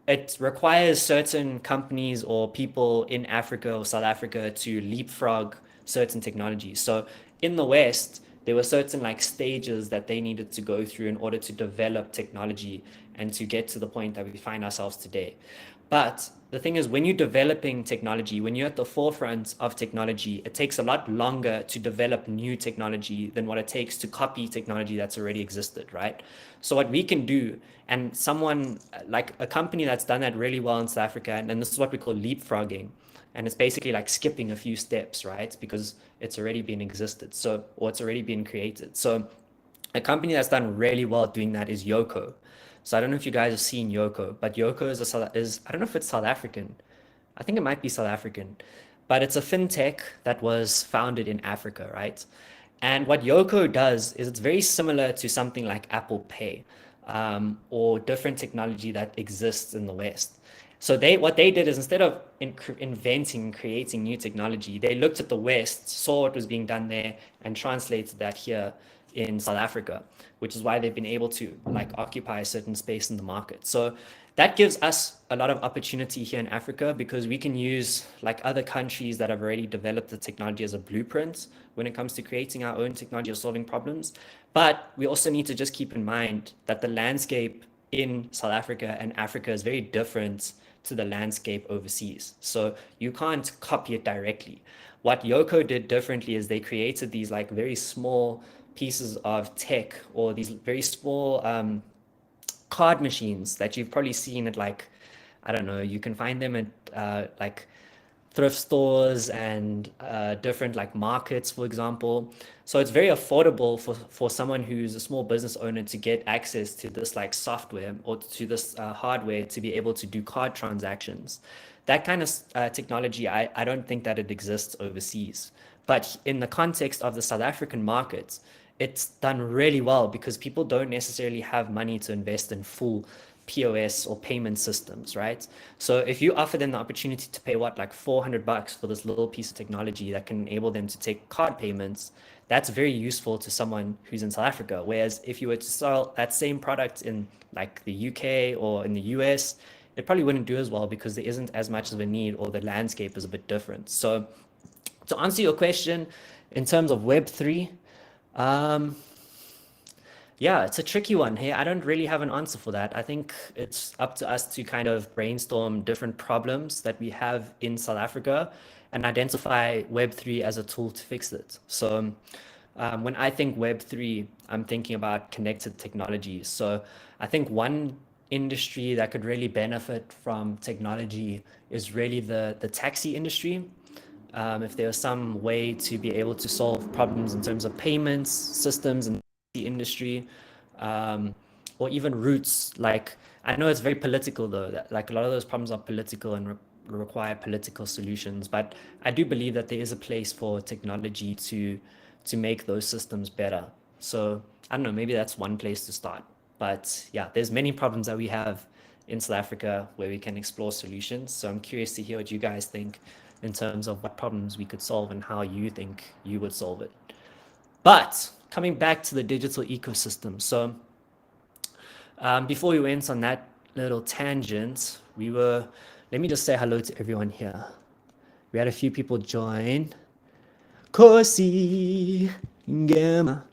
it requires certain companies or people in Africa or South Africa to leapfrog certain technologies. So in the West, there were certain like stages that they needed to go through in order to develop technology and to get to the point that we find ourselves today. But the thing is, when you're developing technology, when you're at the forefront of technology, it takes a lot longer to develop new technology than what it takes to copy technology that's already existed, right? So what we can do, and someone like a company that's done that really well in South Africa, and this is what we call leapfrogging, and it's basically like skipping a few steps, right? Because it's already been existed, so or it's already been created. So a company that's done really well doing that is Yoko. So I don't know if you guys have seen Yoko, but Yoko is I don't know if it's South African. I think it might be South African, but it's a fintech that was founded in Africa, right? And what Yoko does is it's very similar to something like Apple Pay, or different technology that exists in the West. So what they did is instead of inventing, creating new technology, they looked at the West, saw what was being done there, and translated that here in South Africa, which is why they've been able to like occupy a certain space in the market. So that gives us a lot of opportunity here in Africa because we can use like other countries that have already developed the technology as a blueprint when it comes to creating our own technology or solving problems. But we also need to just keep in mind that the landscape in South Africa and Africa is very different to the landscape overseas. So you can't copy it directly. What Yoko did differently is they created these like very small pieces of tech or these very small card machines that you've probably seen at like, I don't know, you can find them at like thrift stores and different like markets, for example. So it's very affordable for someone who's a small business owner to get access to this like software or to this hardware to be able to do card transactions. That kind of technology, I don't think that it exists overseas. But in the context of the South African markets, it's done really well because people don't necessarily have money to invest in full POS or payment systems, right? So if you offer them the opportunity to pay what, like $400 for this little piece of technology that can enable them to take card payments, that's very useful to someone who's in South Africa. Whereas if you were to sell that same product in like the UK or in the US, it probably wouldn't do as well because there isn't as much of a need or the landscape is a bit different. So to answer your question, in terms of Web3, um, yeah, it's a tricky one here. I don't really have an answer for that. I think it's up to us to kind of brainstorm different problems that we have in South Africa and identify Web3 as a tool to fix it. So when I think Web3, I'm thinking about connected technologies. So I think one industry that could really benefit from technology is really the taxi industry. If there was some way to be able to solve problems in terms of payments, systems, and the industry, or even routes. Like I know it's very political though. That like a lot of those problems are political and require political solutions. But I do believe that there is a place for technology to make those systems better. So I don't know. Maybe that's one place to start. But yeah, there's many problems that we have in South Africa where we can explore solutions. So I'm curious to hear what you guys think in terms of what problems we could solve and how you think you would solve it. But coming back to the digital ecosystem. So before we went on that little tangent, let me just say hello to everyone here. We had a few people join. Kosi Gema.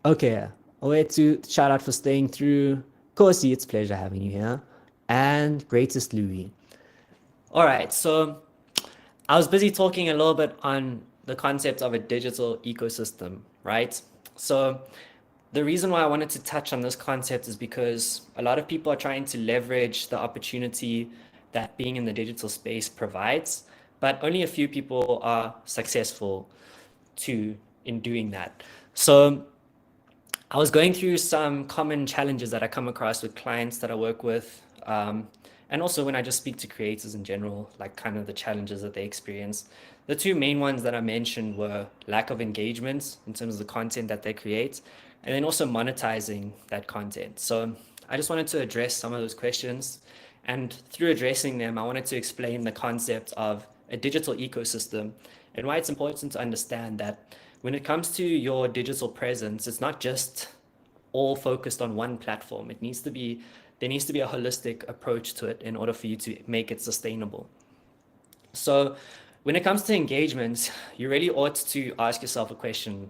Okay, a way to shout out for staying through. Kosi, it's a pleasure having you here. And Greatest Louis. All right, so I was busy talking a little bit on the concept of a digital ecosystem, right? So the reason why I wanted to touch on this concept is because a lot of people are trying to leverage the opportunity that being in the digital space provides, but only a few people are successful to in doing that. So I was going through some common challenges that I come across with clients that I work with, and also when I just speak to creators in general, like kind of the challenges that they experience. The two main ones that I mentioned were lack of engagement in terms of the content that they create, and then also monetizing that content. So I just wanted to address some of those questions, and through addressing them, I wanted to explain the concept of a digital ecosystem and why it's important to understand that when it comes to your digital presence, it's not just all focused on one platform. There needs to be a holistic approach to it in order for you to make it sustainable. So when it comes to engagement, you really ought to ask yourself a question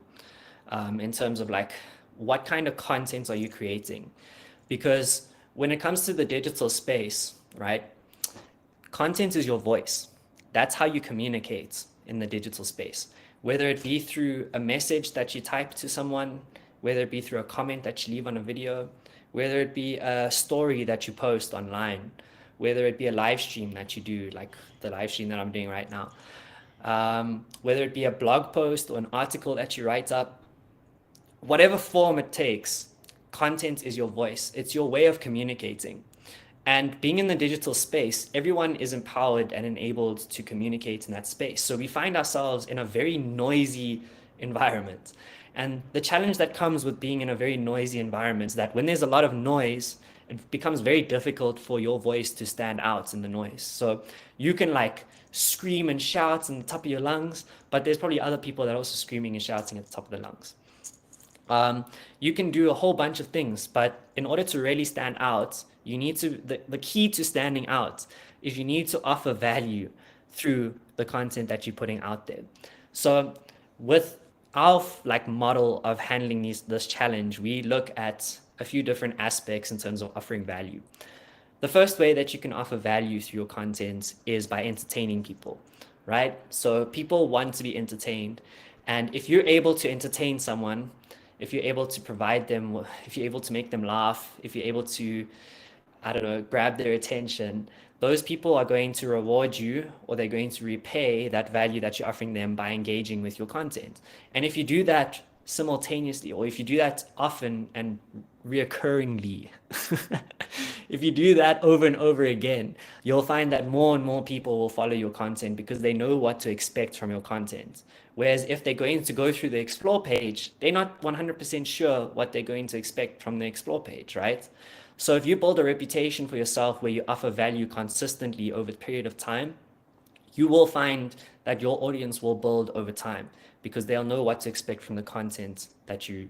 in terms of like, what kind of content are you creating? Because when it comes to the digital space, right, content is your voice. That's how you communicate in the digital space, whether it be through a message that you type to someone, whether it be through a comment that you leave on a video, whether it be a story that you post online, whether it be a live stream that you do, like the live stream that I'm doing right now, whether it be a blog post or an article that you write up, whatever form it takes, content is your voice. It's your way of communicating. And being in the digital space, everyone is empowered and enabled to communicate in that space. So we find ourselves in a very noisy environment. And the challenge that comes with being in a very noisy environment is that when there's a lot of noise, it becomes very difficult for your voice to stand out in the noise. So you can like scream and shout in the top of your lungs, but there's probably other people that are also screaming and shouting at the top of the lungs. You can do a whole bunch of things, but in order to really stand out, you need to, the key to standing out is you need to offer value through the content that you're putting out there. So with our like model of handling this challenge, we look at a few different aspects in terms of offering value. The first way that you can offer value through your content is by entertaining people, right? So people want to be entertained. And if you're able to entertain someone, if you're able to provide them, if you're able to make them laugh, if you're able to, I don't know, grab their attention, those people are going to reward you or they're going to repay that value that you're offering them by engaging with your content. And if you do that simultaneously, or if you do that often and reoccurringly, if you do that over and over again, you'll find that more and more people will follow your content because they know what to expect from your content. Whereas if they're going to go through the explore page, they're not 100% sure what they're going to expect from the explore page, right? So if you build a reputation for yourself where you offer value consistently over a period of time, you will find that your audience will build over time because they'll know what to expect from the content that you're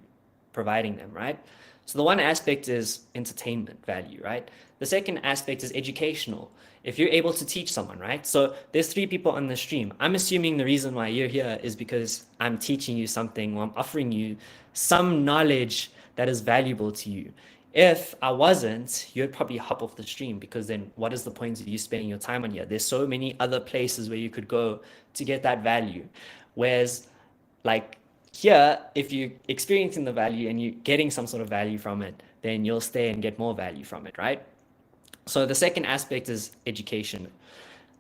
providing them, right? So the one aspect is entertainment value, right? The second aspect is educational. If you're able to teach someone, right? So there's 3 people on the stream. I'm assuming the reason why you're here is because I'm teaching you something or I'm offering you some knowledge that is valuable to you. If I wasn't, you'd probably hop off the stream because then what is the point of you spending your time on here? There's so many other places where you could go to get that value. Whereas like here, if you're experiencing the value and you're getting some sort of value from it, then you'll stay and get more value from it, right? So the second aspect is education.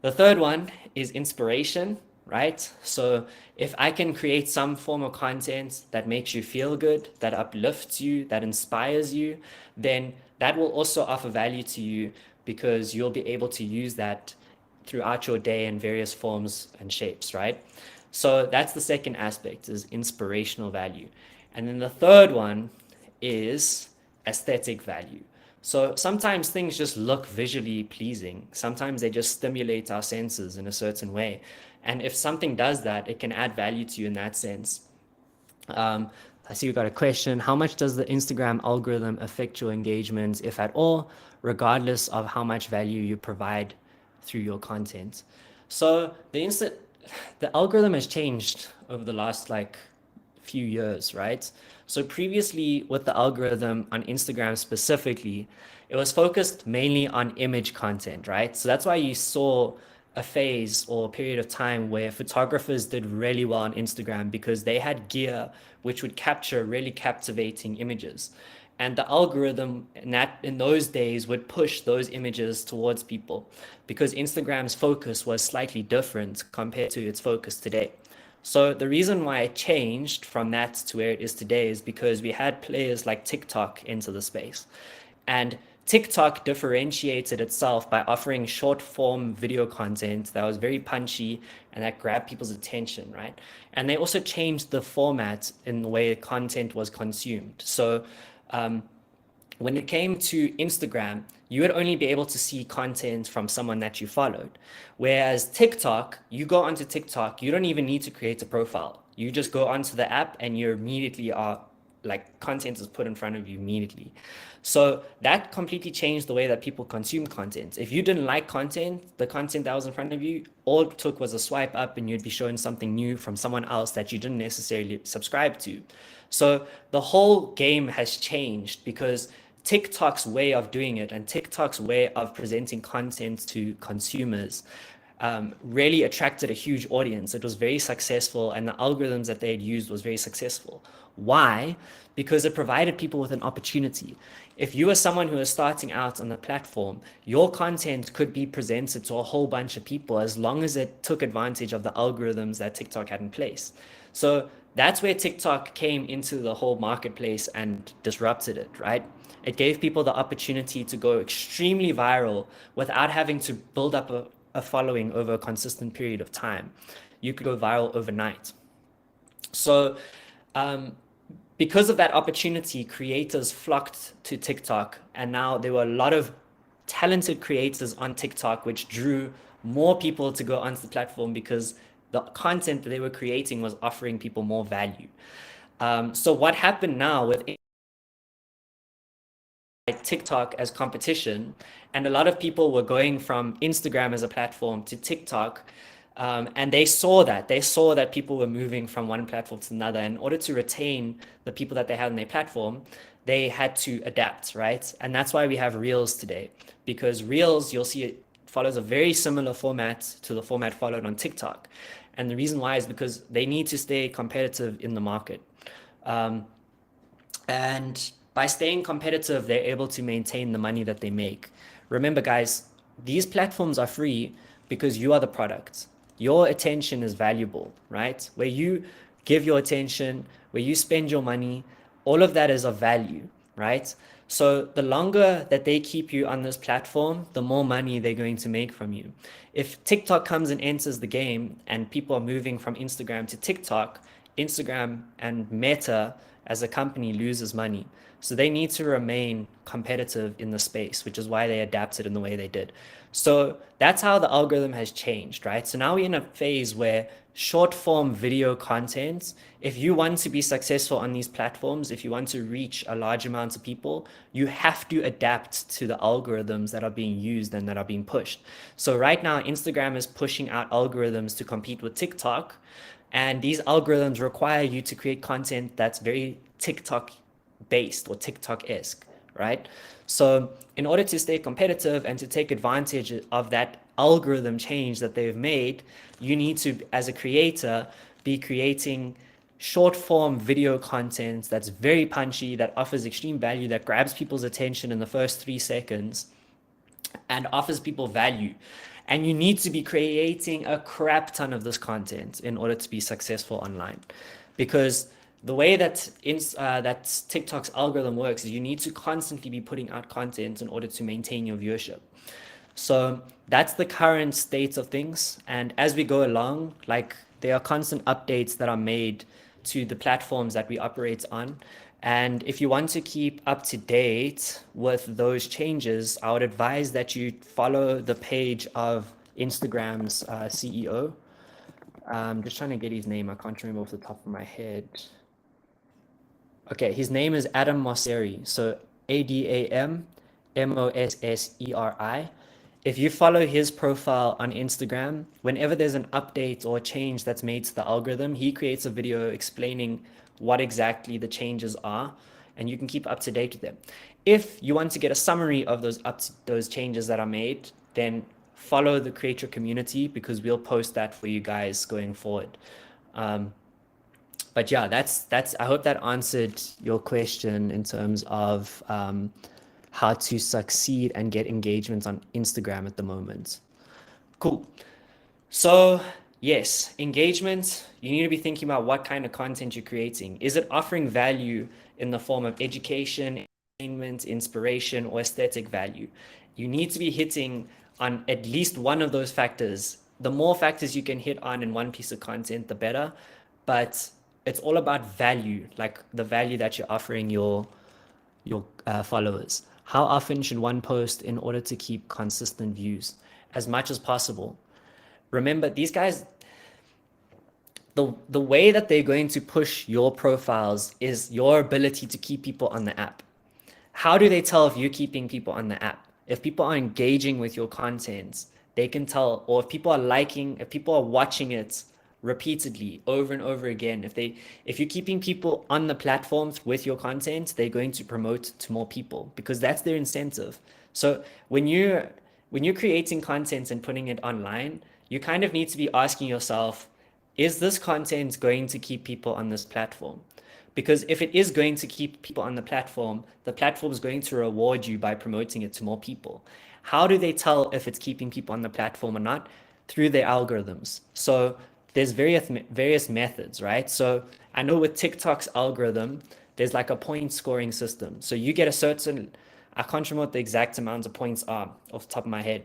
The third one is inspiration, right? So if I can create some form of content that makes you feel good, that uplifts you, that inspires you, then that will also offer value to you because you'll be able to use that throughout your day in various forms and shapes, right? So that's the second aspect is inspirational value. And then the third one is aesthetic value. So sometimes things just look visually pleasing. Sometimes they just stimulate our senses in a certain way. And if something does that, it can add value to you in that sense. I see we got a question. How much does the Instagram algorithm affect your engagement, if at all, regardless of how much value you provide through your content? So the algorithm has changed over the last like few years, right? So previously with the algorithm on Instagram specifically, it was focused mainly on image content, right? So that's why you saw a phase or a period of time where photographers did really well on Instagram because they had gear which would capture really captivating images. And the algorithm in those days would push those images towards people because Instagram's focus was slightly different compared to its focus today. So the reason why it changed from that to where it is today is because we had players like TikTok into the space. And TikTok differentiated itself by offering short form video content that was very punchy and that grabbed people's attention, right? And they also changed the format in the way content was consumed. So um, when it came to Instagram, you would only be able to see content from someone that you followed. Whereas TikTok, you go onto TikTok, you don't even need to create a profile. You just go onto the app and you immediately are like content is put in front of you immediately. So that completely changed the way that people consume content. If you didn't like content, the content that was in front of you, all it took was a swipe up and you'd be shown something new from someone else that you didn't necessarily subscribe to. So the whole game has changed because TikTok's way of doing it and TikTok's way of presenting content to consumers really attracted a huge audience. It was very successful, and the algorithms that they had used was very successful. Why? Because it provided people with an opportunity. If you are someone who is starting out on the platform, your content could be presented to a whole bunch of people as long as it took advantage of the algorithms that TikTok had in place. So that's where TikTok came into the whole marketplace and disrupted it, right? It gave people the opportunity to go extremely viral without having to build up a following over a consistent period of time. You could go viral overnight. So because of that opportunity, creators flocked to TikTok, and now there were a lot of talented creators on TikTok, which drew more people to go onto the platform because the content that they were creating was offering people more value. So what happened now with TikTok as competition, and a lot of people were going from Instagram as a platform to TikTok, and they saw that people were moving from one platform to another. In order to retain the people that they had on their platform, they had to adapt, right? And that's why we have Reels today, because Reels, you'll see it follows a very similar format to the format followed on TikTok. And the reason why is because they need to stay competitive in the market. And by staying competitive, they're able to maintain the money that they make. Remember, guys, these platforms are free because you are the product. Your attention is valuable, right? Where you give your attention, where you spend your money, all of that is of value, right? So the longer that they keep you on this platform, the more money they're going to make from you. If TikTok comes and enters the game and people are moving from Instagram to TikTok, Instagram and Meta as a company loses money. So they need to remain competitive in the space, which is why they adapted in the way they did. So that's how the algorithm has changed, right? So now we're in a phase where short form video content, if you want to be successful on these platforms, if you want to reach a large amount of people, you have to adapt to the algorithms that are being used and that are being pushed. So right now, Instagram is pushing out algorithms to compete with TikTok. And these algorithms require you to create content that's very TikTok based or TikTok-esque, right? So in order to stay competitive and to take advantage of that algorithm change that they've made, you need to, as a creator, be creating short form video content that's very punchy, that offers extreme value, that grabs people's attention in the first 3 seconds and offers people value. And you need to be creating a crap ton of this content in order to be successful online. Because the way that that TikTok's algorithm works is you need to constantly be putting out content in order to maintain your viewership. So that's the current state of things. And as we go along, like there are constant updates that are made to the platforms that we operate on. And if you want to keep up to date with those changes, I would advise that you follow the page of Instagram's CEO. I'm just trying to get his name. I can't remember off the top of my head. Okay, his name is Adam Mosseri. So ADAMMOSSERI. If you follow his profile on Instagram, whenever there's an update or a change that's made to the algorithm, he creates a video explaining what exactly the changes are, and you can keep up to date with them. If you want to get a summary of those changes that are made, then follow the Creator community because we'll post that for you guys going forward. But yeah, that's. I hope that answered your question in terms of how to succeed and get engagement on Instagram at the moment. Cool. So yes, engagement, you need to be thinking about what kind of content you're creating. Is it offering value in the form of education, entertainment, inspiration, or aesthetic value? You need to be hitting on at least one of those factors. The more factors you can hit on in one piece of content, the better. But it's all about value, like the value that you're offering your followers. How often should one post in order to keep consistent views? As much as possible. Remember, these guys, the way that they're going to push your profiles is your ability to keep people on the app. How do they tell if you're keeping people on the app? If people are engaging with your content, they can tell, or if people are liking, if people are watching it repeatedly over and over again, if you're keeping people on the platforms with your content, they're going to promote to more people because that's their incentive. So when you're creating content and putting it online, you kind of need to be asking yourself, is this content going to keep people on this platform? Because if it is going to keep people on the platform is going to reward you by promoting it to more people. How do they tell if it's keeping people on the platform or not? Through their algorithms. So there's various methods, right? So I know with TikTok's algorithm, there's like a point scoring system. So you get a certain, I can't remember what the exact amount of points are off the top of my head.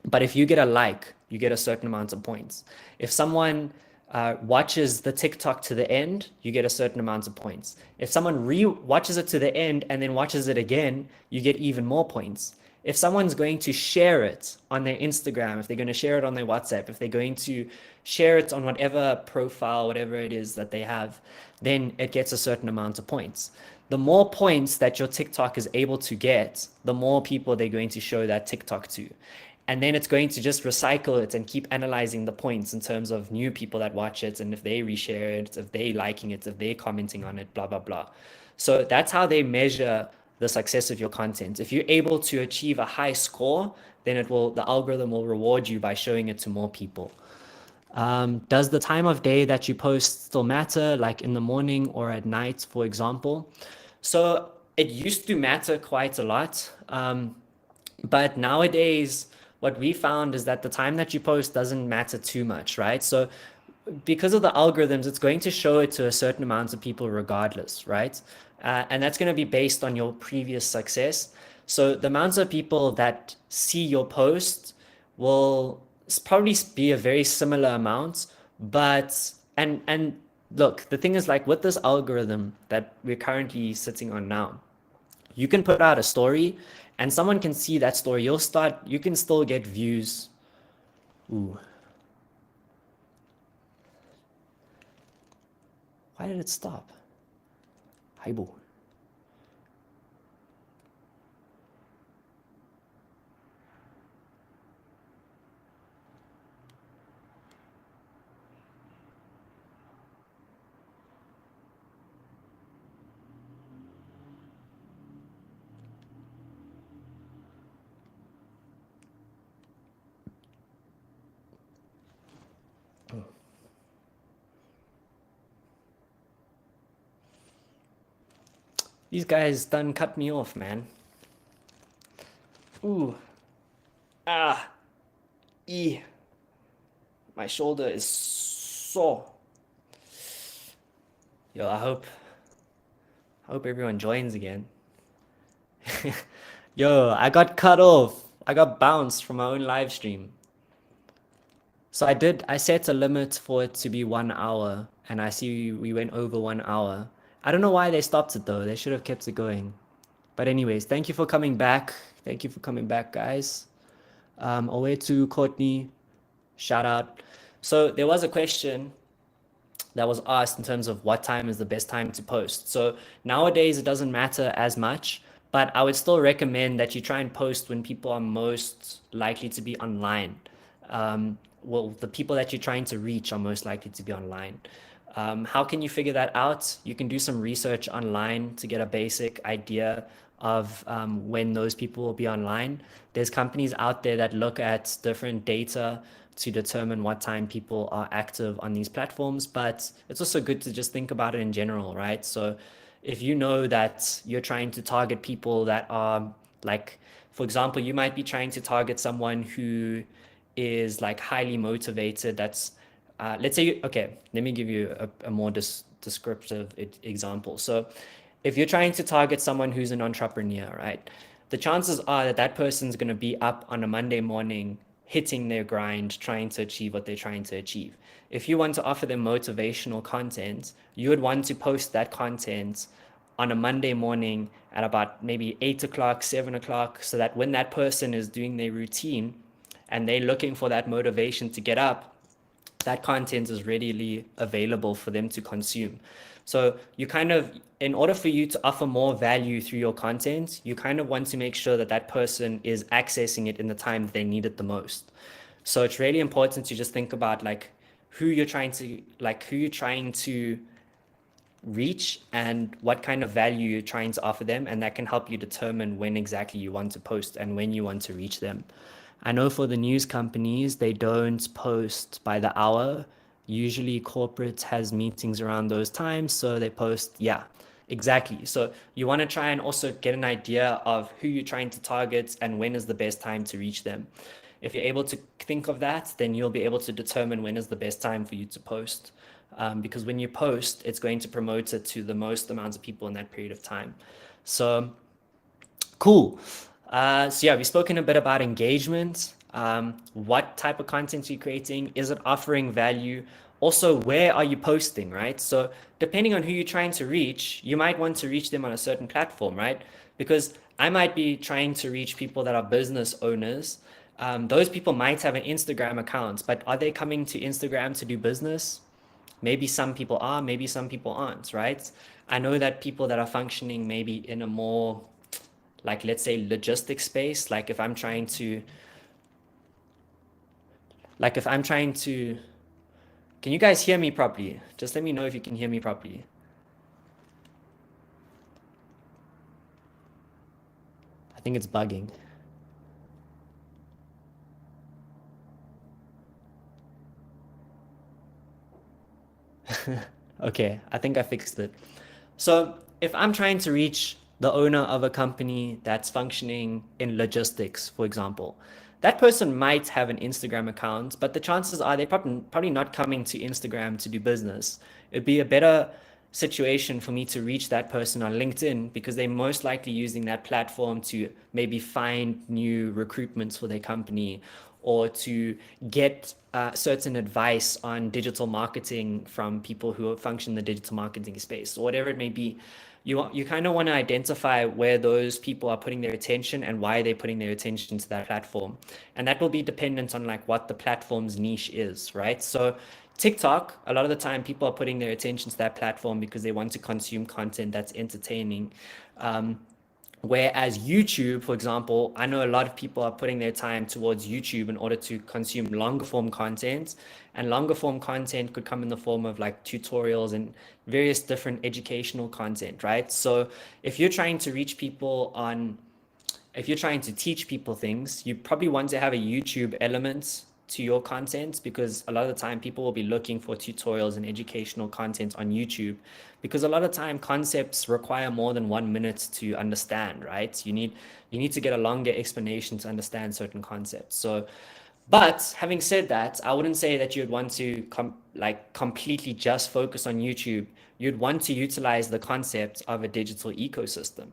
But if you get a like, you get a certain amount of points. If someone watches the TikTok to the end, you get a certain amount of points. If someone watches it to the end and then watches it again, you get even more points. If someone's going to share it on their Instagram, if they're going to share it on their WhatsApp, if they're going to share it on whatever profile, whatever it is that they have, then it gets a certain amount of points. The more points that your TikTok is able to get, the more people they're going to show that TikTok to. And then it's going to just recycle it and keep analyzing the points in terms of new people that watch it and if they reshare it, if they liking it, if they're commenting on it, blah, blah, blah. So that's how they measure the success of your content. If you're able to achieve a high score, then the algorithm will reward you by showing it to more people. Does the time of day that you post still matter, like in the morning or at night, for example? So it used to matter quite a lot. But nowadays, what we found is that the time that you post doesn't matter too much, right? So because of the algorithms, it's going to show it to a certain amount of people regardless, right? And that's going to be based on your previous success. So the amounts of people that see your post will probably be a very similar amount, but and look, the thing is, like, with this algorithm that we're currently sitting on now, you can put out a story and someone can see that story. You can still get views. Ooh. Why did it stop? Haibo. These guys done cut me off, man. Ooh. Ah. E. My shoulder is sore. Yo, I hope everyone joins again. Yo, I got cut off. I got bounced from my own live stream. So I set a limit for it to be 1 hour, and I see we went over 1 hour. I don't know why they stopped it though. They should have kept it going. But anyways, thank you for coming back. Thank you for coming back, guys. Away to Courtney, shout out. So there was a question that was asked in terms of what time is the best time to post. So nowadays it doesn't matter as much, but I would still recommend that you try and post when people are most likely to be online. Well, the people that you're trying to reach are most likely to be online. How can you figure that out? You can do some research online to get a basic idea of when those people will be online. There's companies out there that look at different data to determine what time people are active on these platforms, but it's also good to just think about it in general, right? So if you know that you're trying to target people that are like, for example, you might be trying to target someone who is like highly motivated. That's let's say, okay, let me give you a more descriptive example. So if you're trying to target someone who's an entrepreneur, right? The chances are that that person's going to be up on a Monday morning, hitting their grind, trying to achieve what they're trying to achieve. If you want to offer them motivational content, you would want to post that content on a Monday morning at about maybe 8 o'clock, 7 o'clock, so that when that person is doing their routine and they're looking for that motivation to get up, that content is readily available for them to consume. So you kind of, in order for you to offer more value through your content, you kind of want to make sure that that person is accessing it in the time they need it the most. So it's really important to just think about like who you're trying to reach and what kind of value you're trying to offer them, and that can help you determine when exactly you want to post and when you want to reach them. I know for the news companies, they don't post by the hour. Usually corporate has meetings around those times, so they post, yeah, exactly. So you want to try and also get an idea of who you're trying to target and when is the best time to reach them. If you're able to think of that, then you'll be able to determine when is the best time for you to post. Because when you post, it's going to promote it to the most amounts of people in that period of time. So cool. So yeah, we've spoken a bit about engagement. What type of content you're creating? Is it offering value? Also, where are you posting, right? So depending on who you're trying to reach, you might want to reach them on a certain platform, right? Because I might be trying to reach people that are business owners. Those people might have an Instagram account, but are they coming to Instagram to do business? Maybe some people are, maybe some people aren't, right? I know that people that are functioning maybe in a more, like, let's say, logistics space, like if I'm trying to, can you guys hear me properly? Just let me know if you can hear me properly. I think it's bugging. Okay, I think I fixed it. So if I'm trying to reach the owner of a company that's functioning in logistics, for example, that person might have an Instagram account, but the chances are they're probably not coming to Instagram to do business. It'd be a better situation for me to reach that person on LinkedIn because they're most likely using that platform to maybe find new recruitments for their company or to get certain advice on digital marketing from people who function in the digital marketing space or whatever it may be. You kind of want to identify where those people are putting their attention and why they're putting their attention to that platform. And that will be dependent on like what the platform's niche is, right? So TikTok, a lot of the time people are putting their attention to that platform because they want to consume content that's entertaining. Whereas YouTube, for example, I know a lot of people are putting their time towards YouTube in order to consume longer form content. And longer form content could come in the form of like tutorials and various different educational content, right? So if you're trying to reach people on, if you're trying to teach people things, you probably want to have a YouTube element to your content because a lot of the time people will be looking for tutorials and educational content on YouTube because a lot of time concepts require more than 1 minute to understand, right? You need to get a longer explanation to understand certain concepts. So but having said that, I wouldn't say that you'd want to completely just focus on YouTube. You'd want to utilize the concept of a digital ecosystem.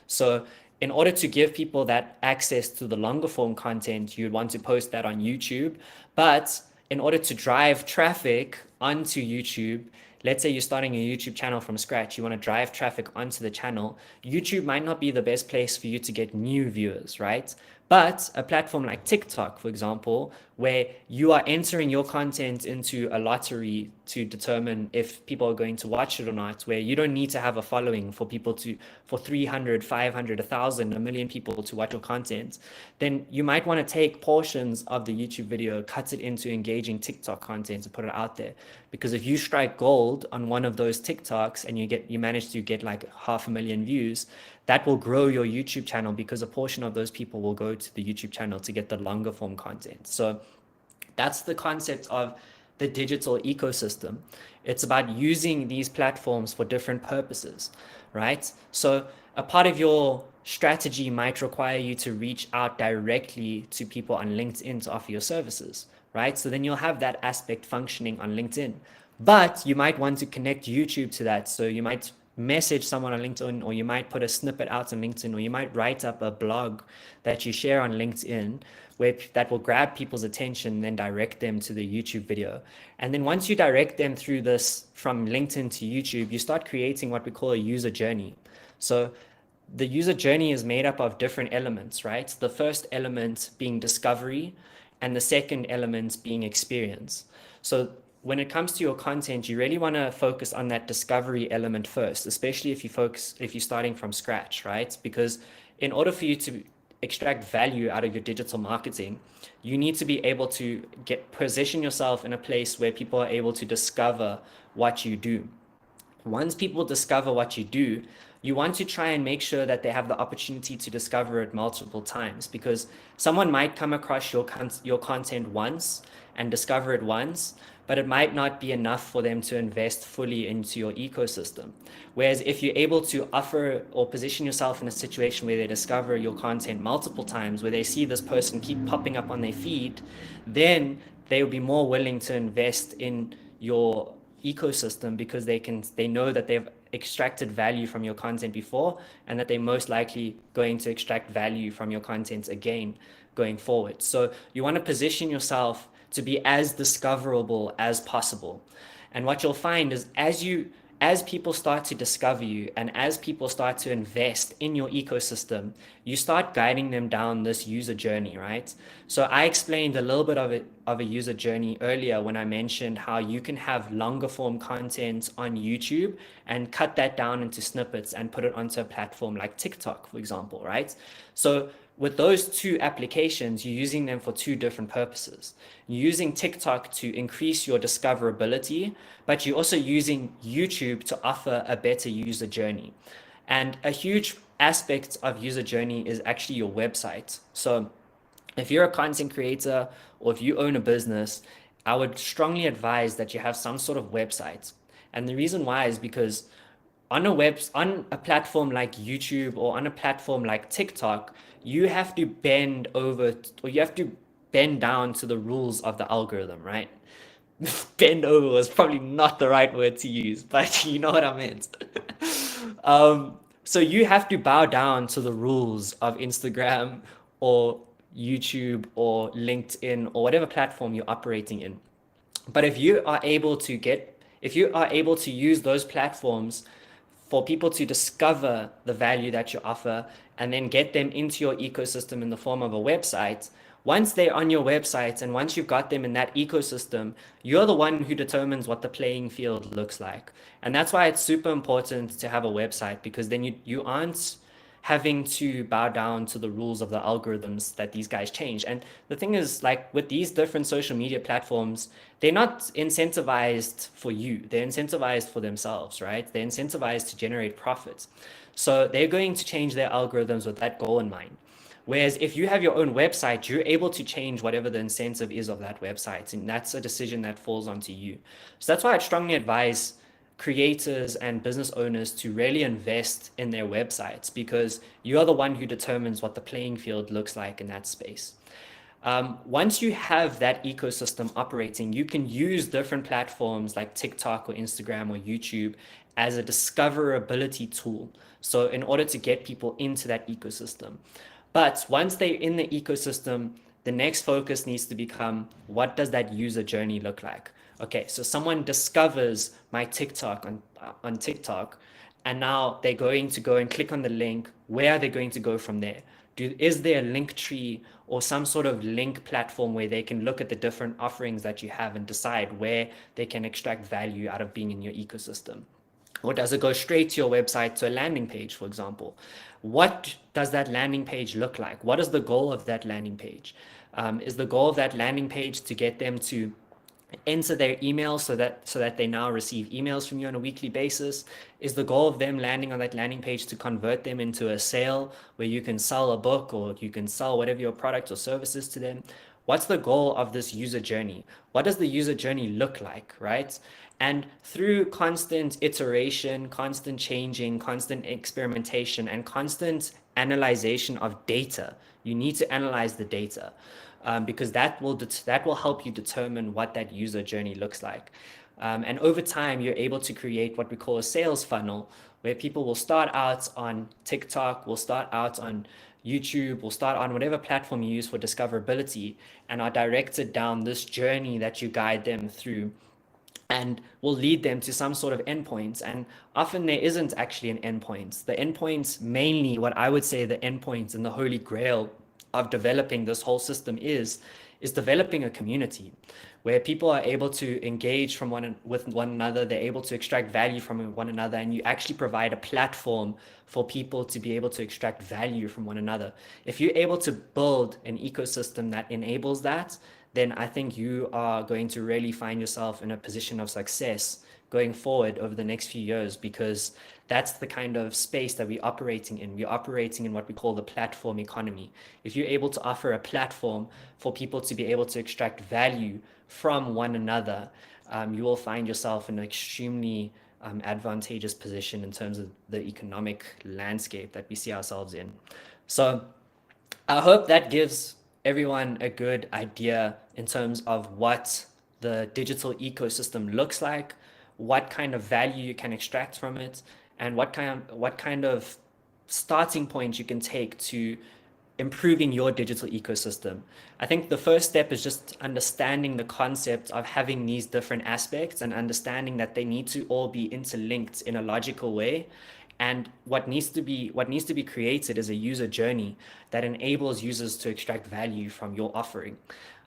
So in order to give people that access to the longer form content, you'd want to post that on YouTube. But in order to drive traffic onto YouTube, let's say you're starting a YouTube channel from scratch, you want to drive traffic onto the channel, YouTube might not be the best place for you to get new viewers, right? But a platform like TikTok, for example, where you are entering your content into a lottery to determine if people are going to watch it or not, where you don't need to have a following for people to, for 300, 500, 1,000, a million people to watch your content, then you might want to take portions of the YouTube video, cut it into engaging TikTok content and put it out there. Because if you strike gold on one of those TikToks and you manage to get like 500,000 views, that will grow your YouTube channel because a portion of those people will go to the YouTube channel to get the longer form content. So that's the concept of the digital ecosystem. It's about using these platforms for different purposes, right? So a part of your strategy might require you to reach out directly to people on LinkedIn to offer your services, right? So then you'll have that aspect functioning on LinkedIn. But you might want to connect YouTube to that. So you might message someone on LinkedIn, or you might put a snippet out on LinkedIn, or you might write up a blog that you share on LinkedIn where that will grab people's attention and then direct them to the YouTube video. And then once you direct them through this from LinkedIn to YouTube, you start creating what we call a user journey. So the user journey is made up of different elements, right? The first element being discovery, and the second element being experience. So when it comes to your content, you really want to focus on that discovery element first, especially if you're starting from scratch, right? Because in order for you to extract value out of your digital marketing, you need to be able to position yourself in a place where people are able to discover what you do. Once people discover what you do, you want to try and make sure that they have the opportunity to discover it multiple times, because someone might come across your content once and discover it once, but it might not be enough for them to invest fully into your ecosystem. Whereas if you're able to offer or position yourself in a situation where they discover your content multiple times, where they see this person keep popping up on their feed, then they will be more willing to invest in your ecosystem, because they know that they've extracted value from your content before, and that they're most likely going to extract value from your content again going forward. So you want to position yourself to be as discoverable as possible. And what you'll find is as people start to discover you, and as people start to invest in your ecosystem, you start guiding them down this user journey, right? So I explained a little bit of a user journey earlier when I mentioned how you can have longer form content on YouTube and cut that down into snippets and put it onto a platform like TikTok, for example, right? So with those two applications, you're using them for two different purposes. You're using TikTok to increase your discoverability, but you're also using YouTube to offer a better user journey. And a huge aspect of user journey is actually your website. So if you're a content creator or if you own a business, I would strongly advise that you have some sort of website. And the reason why is because on a platform like YouTube or on a platform like TikTok, you have to bend over, or you have to bend down to the rules of the algorithm, right? Bend over was probably not the right word to use, but you know what I meant. So you have to bow down to the rules of Instagram or YouTube or LinkedIn or whatever platform you're operating in. But if you are able to use those platforms for people to discover the value that you offer and then get them into your ecosystem in the form of a website, once they're on your website and once you've got them in that ecosystem, you're the one who determines what the playing field looks like. And that's why it's super important to have a website, because then you aren't having to bow down to the rules of the algorithms that these guys change. And the thing is, like with these different social media platforms, they're not incentivized for you. They're incentivized for themselves, right? They're incentivized to generate profits. So they're going to change their algorithms with that goal in mind. Whereas if you have your own website, you're able to change whatever the incentive is of that website. And that's a decision that falls onto you. So that's why I'd strongly advise creators and business owners to really invest in their websites, because you're the one who determines what the playing field looks like in that space. Once you have that ecosystem operating, you can use different platforms like TikTok or Instagram or YouTube as a discoverability tool. So in order to get people into that ecosystem. But once they're in the ecosystem, the next focus needs to become, what does that user journey look like? Okay, so someone discovers my TikTok on TikTok, and now they're going to go and click on the link. Where are they going to go from there? Is there a link tree or some sort of link platform where they can look at the different offerings that you have and decide where they can extract value out of being in your ecosystem? Or does it go straight to your website, to a landing page, for example? What does that landing page look like? What is the goal of that landing page? Is the goal of that landing page to get them to enter their email so that they now receive emails from you on a weekly basis? Is the goal of them landing on that landing page to convert them into a sale where you can sell a book or you can sell whatever your product or service is to them? What's the goal of this user journey? What does the user journey look like, right? And through constant iteration, constant changing, constant experimentation, and constant analyzation of data, you need to analyze the data, because that will help you determine what that user journey looks like. And over time, you're able to create what we call a sales funnel, where people will start out on TikTok, will start out on YouTube, will start on whatever platform you use for discoverability, and are directed down this journey that you guide them through, and will lead them to some sort of endpoint. And often there isn't actually an endpoint. The endpoint, mainly what I would say the endpoint and the holy grail of developing this whole system is developing a community where people are able to engage with one another. They're able to extract value from one another, and you actually provide a platform for people to be able to extract value from one another. If you're able to build an ecosystem that enables that, then I think you are going to really find yourself in a position of success going forward over the next few years, because that's the kind of space that we're operating in. We're operating in what we call the platform economy. If you're able to offer a platform for people to be able to extract value from one another, you will find yourself in an extremely advantageous position in terms of the economic landscape that we see ourselves in. So I hope that gives everyone a good idea in terms of what the digital ecosystem looks like, what kind of value you can extract from it, and what kind of starting point you can take to improving your digital ecosystem. I think the first step is just understanding the concept of having these different aspects and understanding that they need to all be interlinked in a logical way. And what needs to be created is a user journey that enables users to extract value from your offering.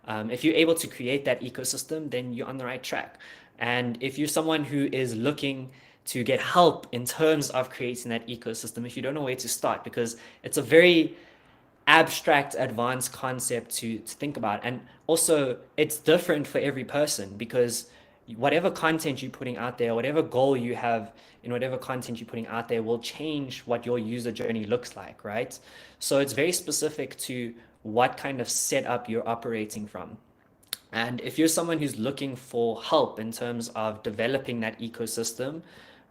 If you're able to create that ecosystem, then you're on the right track. And if you're someone who is looking to get help in terms of creating that ecosystem, if you don't know where to start, because it's a very abstract, advanced concept to think about. And also, it's different for every person, because whatever content you're putting out there, whatever goal you have in whatever content you're putting out there will change what your user journey looks like, right? So it's very specific to what kind of setup you're operating from. And if you're someone who's looking for help in terms of developing that ecosystem,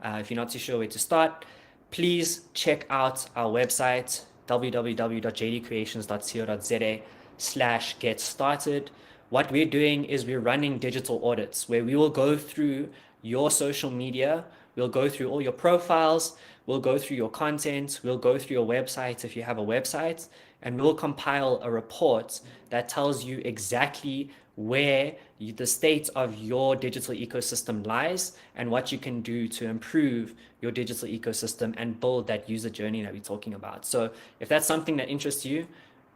if you're not too sure where to start, please check out our website, www.jdcreations.co.za/get started. What we're doing is we're running digital audits where we will go through your social media, we'll go through all your profiles, we'll go through your content, we'll go through your website if you have a website, and we'll compile a report that tells you exactly where the state of your digital ecosystem lies and what you can do to improve your digital ecosystem and build that user journey that we're talking about. So if that's something that interests you,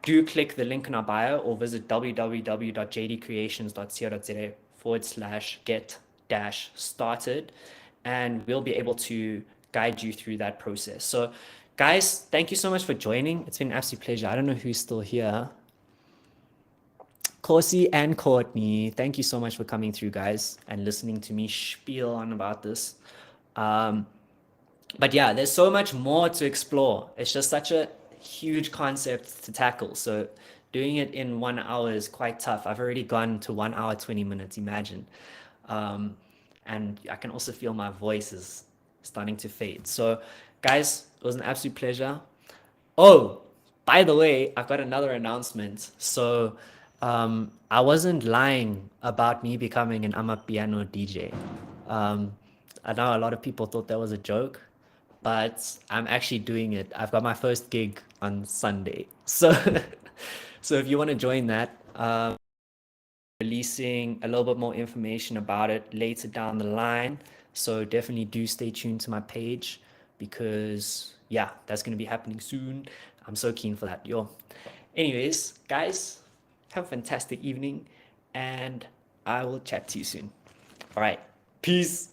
do click the link in our bio or visit www.jdcreations.co.za/get-started, and we'll be able to guide you through that process. So guys, thank you so much for joining. It's been an absolute pleasure. I don't know who's still here. Corsi and Courtney, thank you so much for coming through, guys, and listening to me spiel on about this. But yeah, there's so much more to explore. It's just such a huge concept to tackle. So doing it in 1 hour is quite tough. I've already gone to 1 hour, 20 minutes, imagine. And I can also feel my voice is starting to fade. So guys, it was an absolute pleasure. Oh, by the way, I've got another announcement. So I wasn't lying about me becoming an amapiano DJ. I know a lot of people thought that was a joke, but I'm actually doing it. I've got my first gig on Sunday. So, so if you want to join that, releasing a little bit more information about it later down the line. So definitely do stay tuned to my page, because yeah, that's going to be happening soon. I'm so keen for that, yo. Anyways, guys, have a fantastic evening, and I will chat to you soon. All right, peace.